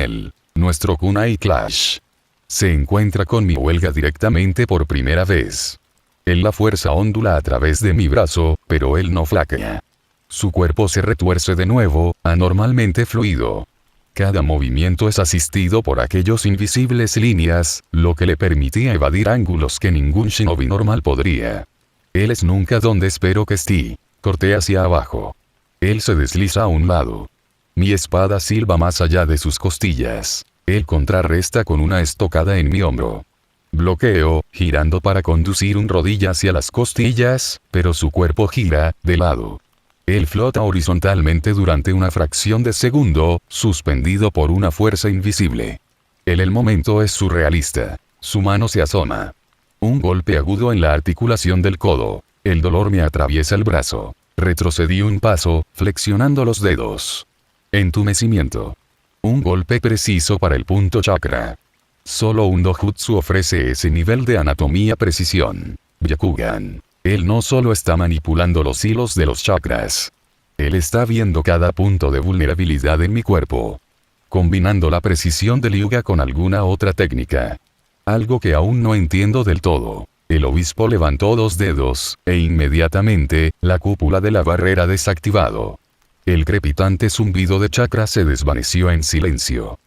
nuestro kunai clash. Se encuentra con mi huelga directamente por primera vez. La fuerza ondula a través de mi brazo, pero él no flaquea. Su cuerpo se retuerce de nuevo, anormalmente fluido. Cada movimiento es asistido por aquellos invisibles líneas, lo que le permitía evadir ángulos que ningún shinobi normal podría. Él es nunca donde espero que esté. Corté hacia abajo. Él se desliza a un lado. Mi espada silba más allá de sus costillas. Él contrarresta con una estocada en mi hombro. Bloqueo, girando para conducir un rodilla hacia las costillas, pero su cuerpo gira, de lado. Él flota horizontalmente durante una fracción de segundo, suspendido por una fuerza invisible. El momento es surrealista. Su mano se asoma. Un golpe agudo en la articulación del codo. El dolor me atraviesa el brazo. Retrocedí un paso, flexionando los dedos. Entumecimiento. Un golpe preciso para el punto chakra. Solo un dojutsu ofrece ese nivel de anatomía precisión. Byakugan. Él no solo está manipulando los hilos de los chakras. Él está viendo cada punto de vulnerabilidad en mi cuerpo. Combinando la precisión del yuga con alguna otra técnica. Algo que aún no entiendo del todo. El obispo levantó 2 dedos, e inmediatamente, la cúpula de la barrera desactivado. El crepitante zumbido de chakra se desvaneció en silencio.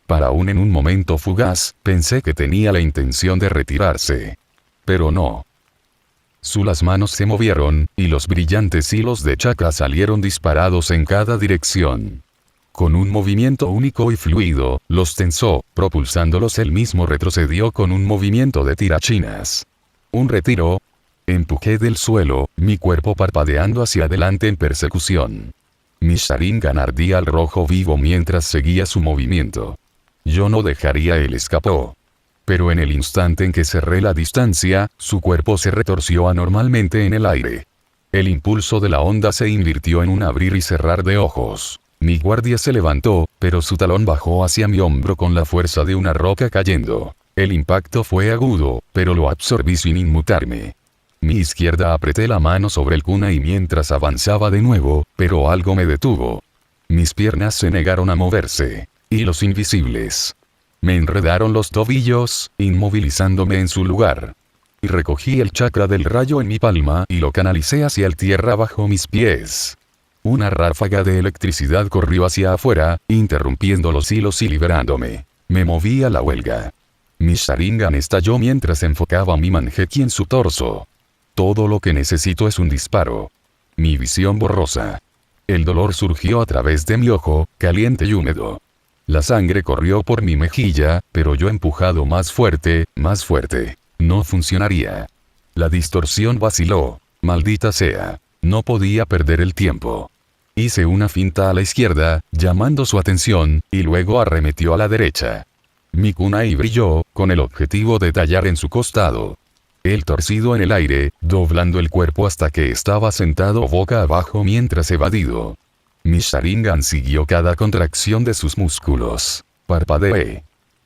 En un momento fugaz, pensé que tenía la intención de retirarse. Pero no. Las manos se movieron, y los brillantes hilos de chakra salieron disparados en cada dirección. Con un movimiento único y fluido, los tensó, propulsándolos. Él mismo retrocedió con un movimiento de tirachinas. Un retiro. Empujé del suelo, mi cuerpo parpadeando hacia adelante en persecución. Mi Sharingan ardía al rojo vivo mientras seguía su movimiento. Yo no dejaría. Él escapó. Pero en el instante en que cerré la distancia, su cuerpo se retorció anormalmente en el aire. El impulso de la onda se invirtió en un abrir y cerrar de ojos. Mi guardia se levantó, pero su talón bajó hacia mi hombro con la fuerza de una roca cayendo. El impacto fue agudo, pero lo absorbí sin inmutarme. Mi izquierda apreté la mano sobre el kunai mientras avanzaba de nuevo, pero algo me detuvo. Mis piernas se negaron a moverse. Hilos invisibles me enredaron los tobillos, inmovilizándome en su lugar. Y recogí el chakra del rayo en mi palma y lo canalicé hacia el tierra bajo mis pies. Una ráfaga de electricidad corrió hacia afuera, interrumpiendo los hilos y liberándome. Me moví a la huelga. Mi Sharingan estalló mientras enfocaba mi Mangekyou en su torso. Todo lo que necesito es un disparo. Mi visión borrosa. El dolor surgió a través de mi ojo, caliente y húmedo. La sangre corrió por mi mejilla, pero yo empujado más fuerte, más fuerte. No funcionaría. La distorsión vaciló. Maldita sea. No podía perder el tiempo. Hice una finta a la izquierda, llamando su atención, y luego arremetió a la derecha. Mi kunai brilló, con el objetivo de tallar en su costado. Él torcido en el aire, doblando el cuerpo hasta que estaba sentado boca abajo mientras evadido. Mi Sharingan siguió cada contracción de sus músculos. Parpadeé.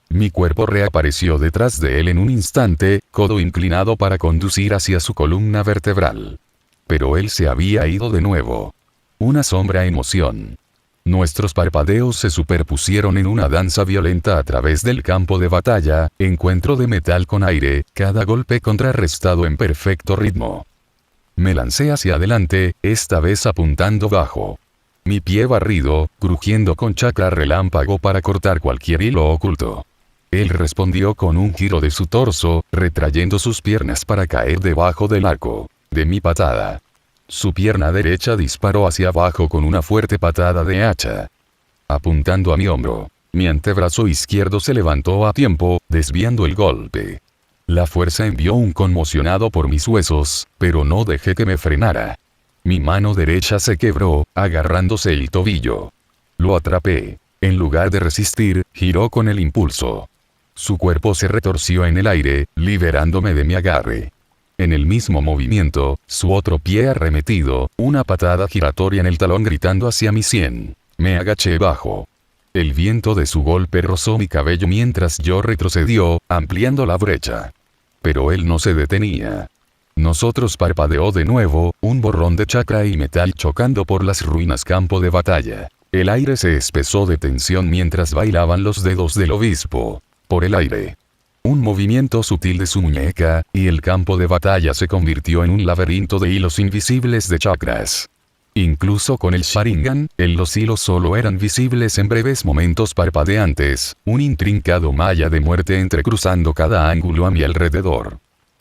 Mi cuerpo reapareció detrás de él en un instante, codo inclinado para conducir hacia su columna vertebral. Pero él se había ido de nuevo. Una sombra emoción. Nuestros parpadeos se superpusieron en una danza violenta a través del campo de batalla, encuentro de metal con aire, cada golpe contrarrestado en perfecto ritmo. Me lancé hacia adelante, esta vez apuntando bajo. Mi pie barrido, crujiendo con chakra relámpago para cortar cualquier hilo oculto. Él respondió con un giro de su torso, retrayendo sus piernas para caer debajo del arco de mi patada. Su pierna derecha disparó hacia abajo con una fuerte patada de hacha. Apuntando a mi hombro, mi antebrazo izquierdo se levantó a tiempo, desviando el golpe. La fuerza envió un conmocionado por mis huesos, pero no dejé que me frenara. Mi mano derecha se quebró, agarrándose el tobillo. Lo atrapé. En lugar de resistir, giró con el impulso. Su cuerpo se retorció en el aire, liberándome de mi agarre. En el mismo movimiento, su otro pie arremetido, una patada giratoria en el talón gritando hacia mi sien. Me agaché bajo. El viento de su golpe rozó mi cabello mientras yo retrocedió, ampliando la brecha. Pero él no se detenía. Nosotros parpadeó de nuevo, un borrón de chakra y metal chocando por las ruinas campo de batalla. El aire se espesó de tensión mientras bailaban los dedos del obispo. Por el aire. Un movimiento sutil de su muñeca, y el campo de batalla se convirtió en un laberinto de hilos invisibles de chakras. Incluso con el Sharingan, los hilos solo eran visibles en breves momentos parpadeantes, un intrincado malla de muerte entrecruzando cada ángulo a mi alrededor.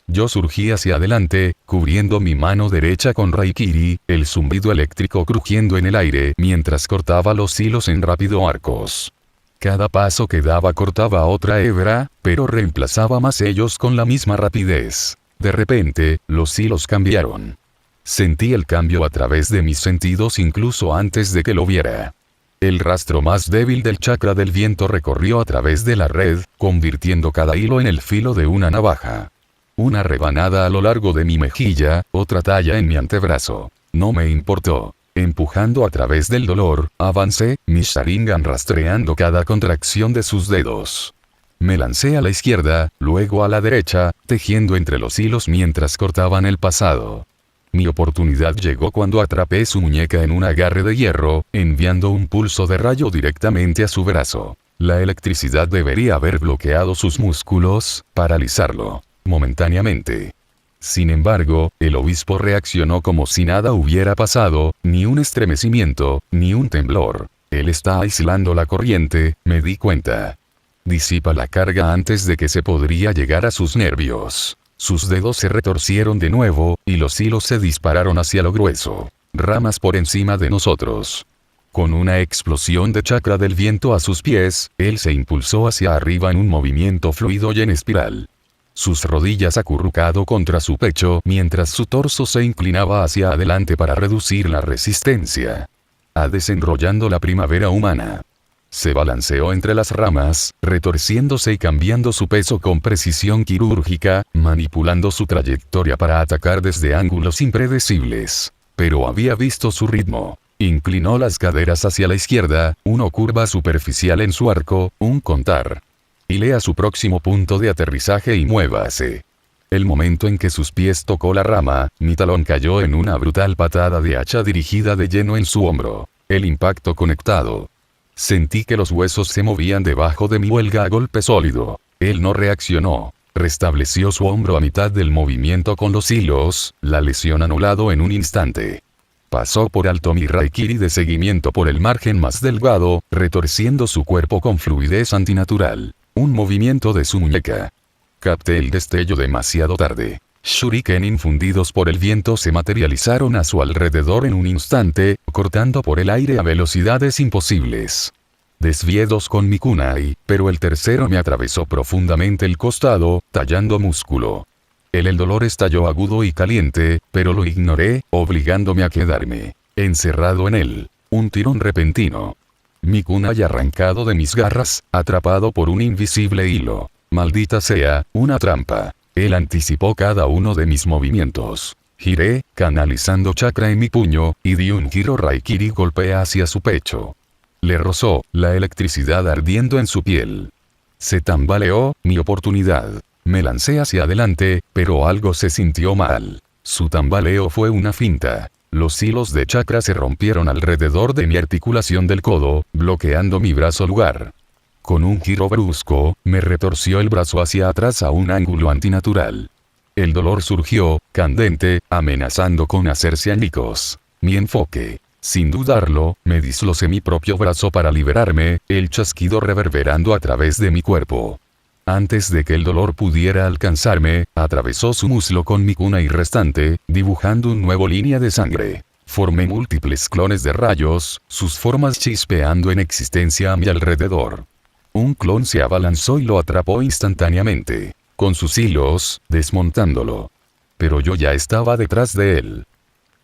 Yo surgí hacia adelante, cubriendo mi mano derecha con Raikiri, el zumbido eléctrico crujiendo en el aire mientras cortaba los hilos en rápido arcos. Cada paso que daba cortaba otra hebra, pero reemplazaba más ellos con la misma rapidez. De repente, los hilos cambiaron. Sentí el cambio a través de mis sentidos incluso antes de que lo viera. El rastro más débil del chakra del viento recorrió a través de la red, convirtiendo cada hilo en el filo de una navaja. Una rebanada a lo largo de mi mejilla, otra talla en mi antebrazo. No me importó. Empujando a través del dolor, avancé, mi Sharingan rastreando cada contracción de sus dedos. Me lancé a la izquierda, luego a la derecha, tejiendo entre los hilos mientras cortaban el pasado. Mi oportunidad llegó cuando atrapé su muñeca en un agarre de hierro, enviando un pulso de rayo directamente a su brazo. La electricidad debería haber bloqueado sus músculos, paralizarlo momentáneamente. Sin embargo, el obispo reaccionó como si nada hubiera pasado, ni un estremecimiento, ni un temblor. Él está aislando la corriente, me di cuenta. Disipa la carga antes de que se podría llegar a sus nervios. Sus dedos se retorcieron de nuevo, y los hilos se dispararon hacia lo grueso. Ramas por encima de nosotros. Con una explosión de chakra del viento a sus pies, él se impulsó hacia arriba en un movimiento fluido y en espiral. Sus rodillas acurrucado contra su pecho mientras su torso se inclinaba hacia adelante para reducir la resistencia. Desenrollando la primavera humana. Se balanceó entre las ramas, retorciéndose y cambiando su peso con precisión quirúrgica, manipulando su trayectoria para atacar desde ángulos impredecibles. pero había visto su ritmo. Inclinó las caderas hacia la izquierda, una curva superficial en su arco, un contar. Y lea su próximo punto de aterrizaje y muévase. El momento en que sus pies tocó la rama, mi talón cayó en una brutal patada de hacha dirigida de lleno en su hombro. El impacto conectado. Sentí que los huesos se movían debajo de mi huelga a golpe sólido. Él no reaccionó. Restableció su hombro a mitad del movimiento con los hilos, la lesión anulado en un instante. Pasó por alto mi raikiri de seguimiento por el margen más delgado, retorciendo su cuerpo con fluidez antinatural. Un movimiento de su muñeca. Capté el destello demasiado tarde. Shuriken infundidos por el viento se materializaron a su alrededor en un instante, cortando por el aire a velocidades imposibles. Desvié dos con mi kunai, pero el tercero me atravesó profundamente el costado, tallando músculo. El dolor estalló agudo y caliente, pero lo ignoré, obligándome a quedarme encerrado en él. Un tirón repentino. Mi kunai arrancado de mis garras, atrapado por un invisible hilo. Maldita sea, una trampa. Él anticipó cada uno de mis movimientos. Giré, canalizando chakra en mi puño, y di un giro raikiri golpeé hacia su pecho. Le rozó, la electricidad ardiendo en su piel. Se tambaleó, mi oportunidad. Me lancé hacia adelante, pero algo se sintió mal. Su tambaleo fue una finta. Los hilos de chakra se rompieron alrededor de mi articulación del codo, bloqueando mi brazo lugar. Con un giro brusco, me retorció el brazo hacia atrás a un ángulo antinatural. El dolor surgió, candente, amenazando con hacerse añicos. Mi enfoque. Sin dudarlo, me dislocé mi propio brazo para liberarme, el chasquido reverberando a través de mi cuerpo. Antes de que el dolor pudiera alcanzarme, atravesó su muslo con mi kunai restante, dibujando un nuevo línea de sangre. Formé múltiples clones de rayos, sus formas chispeando en existencia a mi alrededor. Un clon se abalanzó y lo atrapó instantáneamente, con sus hilos, desmontándolo. Pero yo ya estaba detrás de él.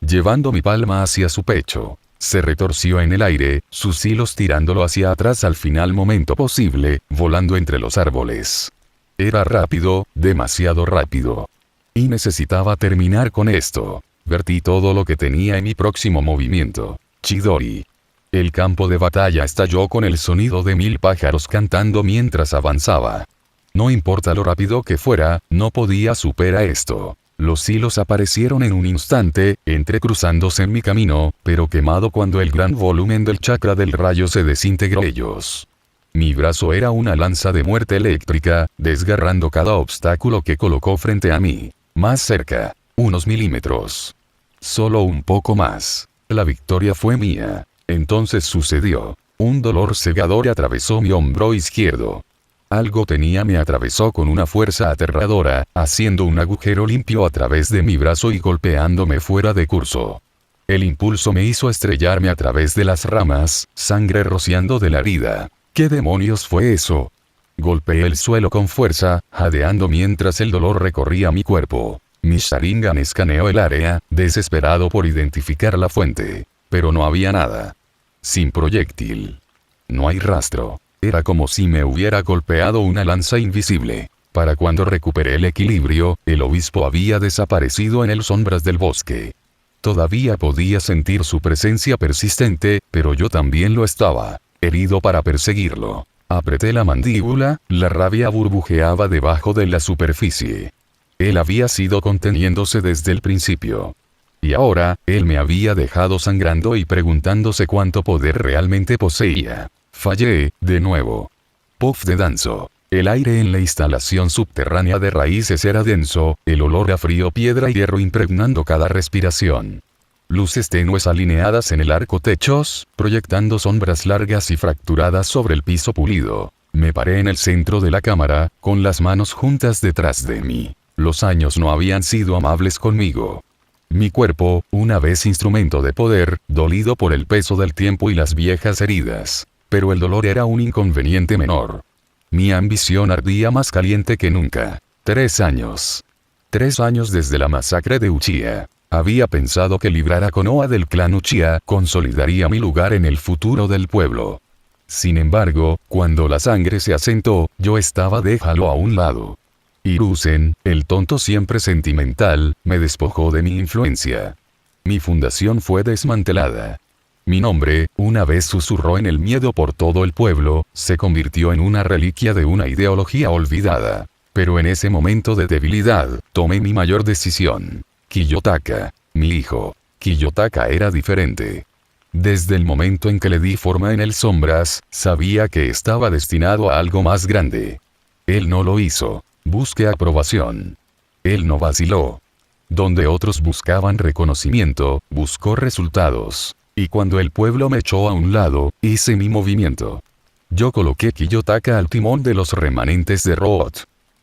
Llevando mi palma hacia su pecho, se retorció en el aire, sus hilos tirándolo hacia atrás al final momento posible, volando entre los árboles. Era rápido, demasiado rápido. Y necesitaba terminar con esto. Vertí todo lo que tenía en mi próximo movimiento. Chidori. El campo de batalla estalló con el sonido de 1000 pájaros cantando mientras avanzaba. No importa lo rápido que fuera, no podía superar esto. Los hilos aparecieron en un instante, entrecruzándose en mi camino, pero quemado cuando el gran volumen del chakra del rayo se desintegró ellos. Mi brazo era una lanza de muerte eléctrica, desgarrando cada obstáculo que colocó frente a mí. Más cerca. Unos milímetros. Solo un poco más. La victoria fue mía. Entonces sucedió. Un dolor cegador atravesó mi hombro izquierdo. Algo me atravesó con una fuerza aterradora, haciendo un agujero limpio a través de mi brazo y golpeándome fuera de curso. El impulso me hizo estrellarme a través de las ramas, sangre rociando de la herida. ¿Qué demonios fue eso? Golpeé el suelo con fuerza, jadeando mientras el dolor recorría mi cuerpo. Mi Sharingan escaneó el área, desesperado por identificar la fuente. Pero no había nada. Sin proyectil. No hay rastro. Era como si me hubiera golpeado una lanza invisible. Para cuando recuperé el equilibrio, el obispo había desaparecido en las sombras del bosque. Todavía podía sentir su presencia persistente, pero yo también lo estaba, herido para perseguirlo. Apreté la mandíbula, la rabia burbujeaba debajo de la superficie. Él había sido conteniéndose desde el principio. Y ahora, él me había dejado sangrando y preguntándose cuánto poder realmente poseía. Fallé, de nuevo. Puff de danzo. El aire en la instalación subterránea de raíces era denso, el olor a frío, piedra y hierro impregnando cada respiración. Luces tenues alineadas en el arco techos, proyectando sombras largas y fracturadas sobre el piso pulido. Me paré en el centro de la cámara, con las manos juntas detrás de mí. Los años no habían sido amables conmigo. Mi cuerpo, una vez instrumento de poder, dolido por el peso del tiempo y las viejas heridas. Pero el dolor era un inconveniente menor. Mi ambición ardía más caliente que nunca. 3 años. 3 años desde la masacre de Uchiha. Había pensado que librar a Konoha del clan Uchiha consolidaría mi lugar en el futuro del pueblo. Sin embargo, cuando la sangre se asentó, yo estaba déjalo a un lado. Hiruzen, el tonto siempre sentimental, me despojó de mi influencia. Mi fundación fue desmantelada. Mi nombre, una vez susurró en el miedo por todo el pueblo, se convirtió en una reliquia de una ideología olvidada. Pero en ese momento de debilidad, tomé mi mayor decisión. Kiyotaka, mi hijo. Kiyotaka era diferente. Desde el momento en que le di forma en el Sombras, sabía que estaba destinado a algo más grande. Él no lo hizo. Busqué aprobación. Él no vaciló. Donde otros buscaban reconocimiento, buscó resultados. Y cuando el pueblo me echó a un lado, hice mi movimiento. Yo coloqué Kiyotaka al timón de los remanentes de Root.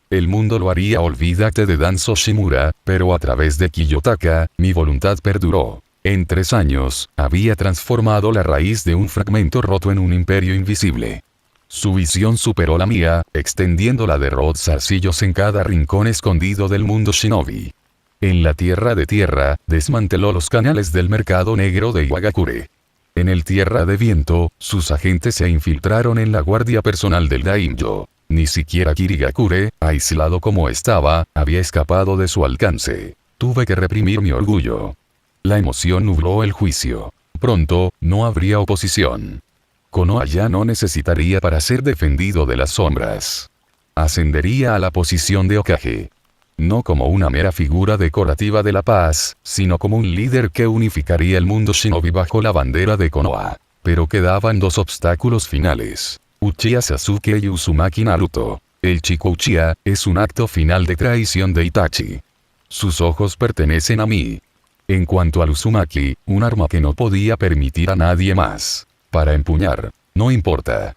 El mundo lo haría, olvídate de Danzo Shimura, pero a través de Kiyotaka, mi voluntad perduró. En 3 años, había transformado la raíz de un fragmento roto en un imperio invisible. Su visión superó la mía, extendiendo la de Root zarcillos en cada rincón escondido del mundo shinobi. En la Tierra de Tierra, desmanteló los canales del mercado negro de Iwagakure. En el Tierra de Viento, sus agentes se infiltraron en la guardia personal del Daimyo. Ni siquiera Kirigakure, aislado como estaba, había escapado de su alcance. Tuve que reprimir mi orgullo. La emoción nubló el juicio. Pronto, no habría oposición. Konoha ya no necesitaría para ser defendido de las sombras. Ascendería a la posición de Hokage. No como una mera figura decorativa de la paz, sino como un líder que unificaría el mundo shinobi bajo la bandera de Konoha. Pero quedaban 2 obstáculos finales. Uchiha Sasuke y Uzumaki Naruto. El chico Uchiha es un acto final de traición de Itachi. Sus ojos pertenecen a mí. En cuanto al Uzumaki, un arma que no podía permitir a nadie más. Para empuñar, no importa.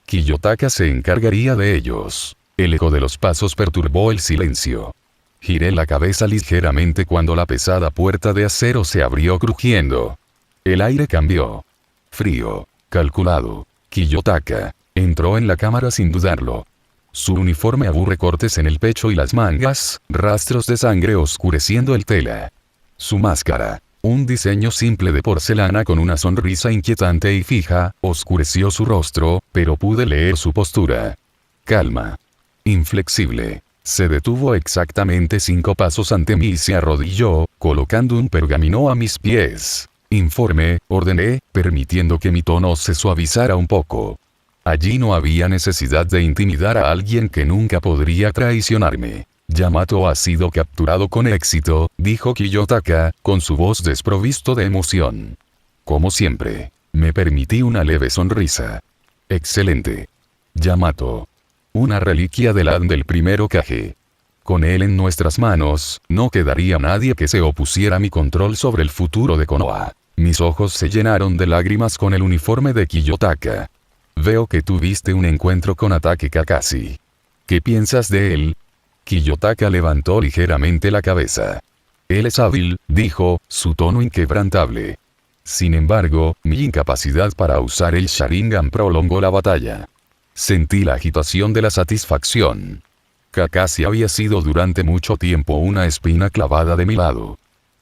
Kiyotaka se encargaría de ellos. El eco de los pasos perturbó el silencio. Giré la cabeza ligeramente cuando la pesada puerta de acero se abrió crujiendo. El aire cambió. Frío, calculado. Kiyotaka entró en la cámara sin dudarlo. Su uniforme aburre cortes en el pecho y las mangas, rastros de sangre oscureciendo el tela. Su máscara, un diseño simple de porcelana con una sonrisa inquietante y fija, oscureció su rostro, pero pude leer su postura. Calma. Inflexible. Se detuvo exactamente 5 pasos ante mí y se arrodilló, colocando un pergamino a mis pies. Informe, ordené, permitiendo que mi tono se suavizara un poco. Allí no había necesidad de intimidar a alguien que nunca podría traicionarme. Yamato ha sido capturado con éxito, dijo Kiyotaka, con su voz desprovisto de emoción. Como siempre. Me permití una leve sonrisa. Excelente. Yamato. Una reliquia del Han del primer Hokage. Con él en nuestras manos, no quedaría nadie que se opusiera a mi control sobre el futuro de Konoha. Mis ojos se llenaron de lágrimas con el uniforme de Kiyotaka. Veo que tuviste un encuentro con Ataque Kakashi. ¿Qué piensas de él? Kiyotaka levantó ligeramente la cabeza. Él es hábil, dijo, su tono inquebrantable. Sin embargo, mi incapacidad para usar el Sharingan prolongó la batalla. Sentí la agitación de la satisfacción. Kakashi había sido durante mucho tiempo una espina clavada de mi lado.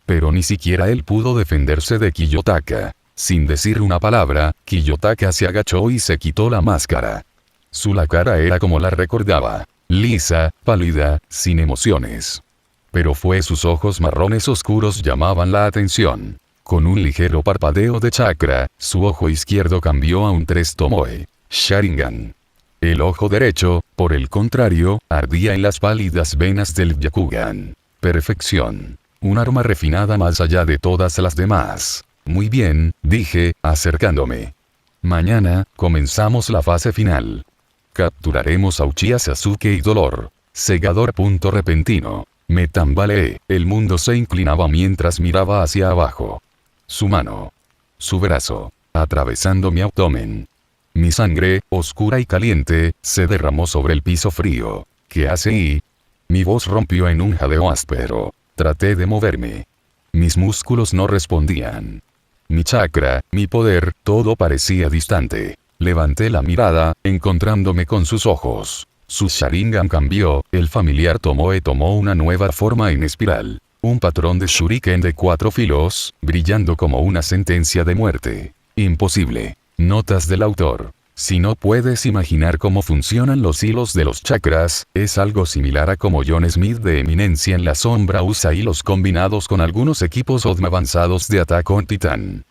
Pero ni siquiera él pudo defenderse de Kiyotaka. Sin decir una palabra, Kiyotaka se agachó y se quitó la máscara. Su cara era como la recordaba. Lisa, pálida, sin emociones. Pero sus ojos marrones oscuros llamaban la atención. Con un ligero parpadeo de chakra, su ojo izquierdo cambió a un 3 Tomoe. Sharingan. El ojo derecho, por el contrario, ardía en las pálidas venas del Byakugan. Perfección. Un arma refinada más allá de todas las demás. Muy bien, dije, acercándome. Mañana, comenzamos la fase final. Capturaremos a Uchiha Sasuke y Dolor. Cegador. Repentino. Me tambaleé, el mundo se inclinaba mientras miraba hacia abajo. Su mano. Su brazo. Atravesando mi abdomen. Mi sangre, oscura y caliente, se derramó sobre el piso frío. ¿Qué hace ahí? Mi voz rompió en un jadeo áspero. Traté de moverme. Mis músculos no respondían. Mi chakra, mi poder, todo parecía distante. Levanté la mirada, encontrándome con sus ojos. Su Sharingan cambió, el familiar Tomoe tomó una nueva forma en espiral. Un patrón de shuriken de 4 filos, brillando como una sentencia de muerte. Imposible. Notas del autor. Si no puedes imaginar cómo funcionan los hilos de los chakras, es algo similar a como John Smith de Eminencia en la Sombra usa hilos combinados con algunos equipos ODM avanzados de Attack on Titan.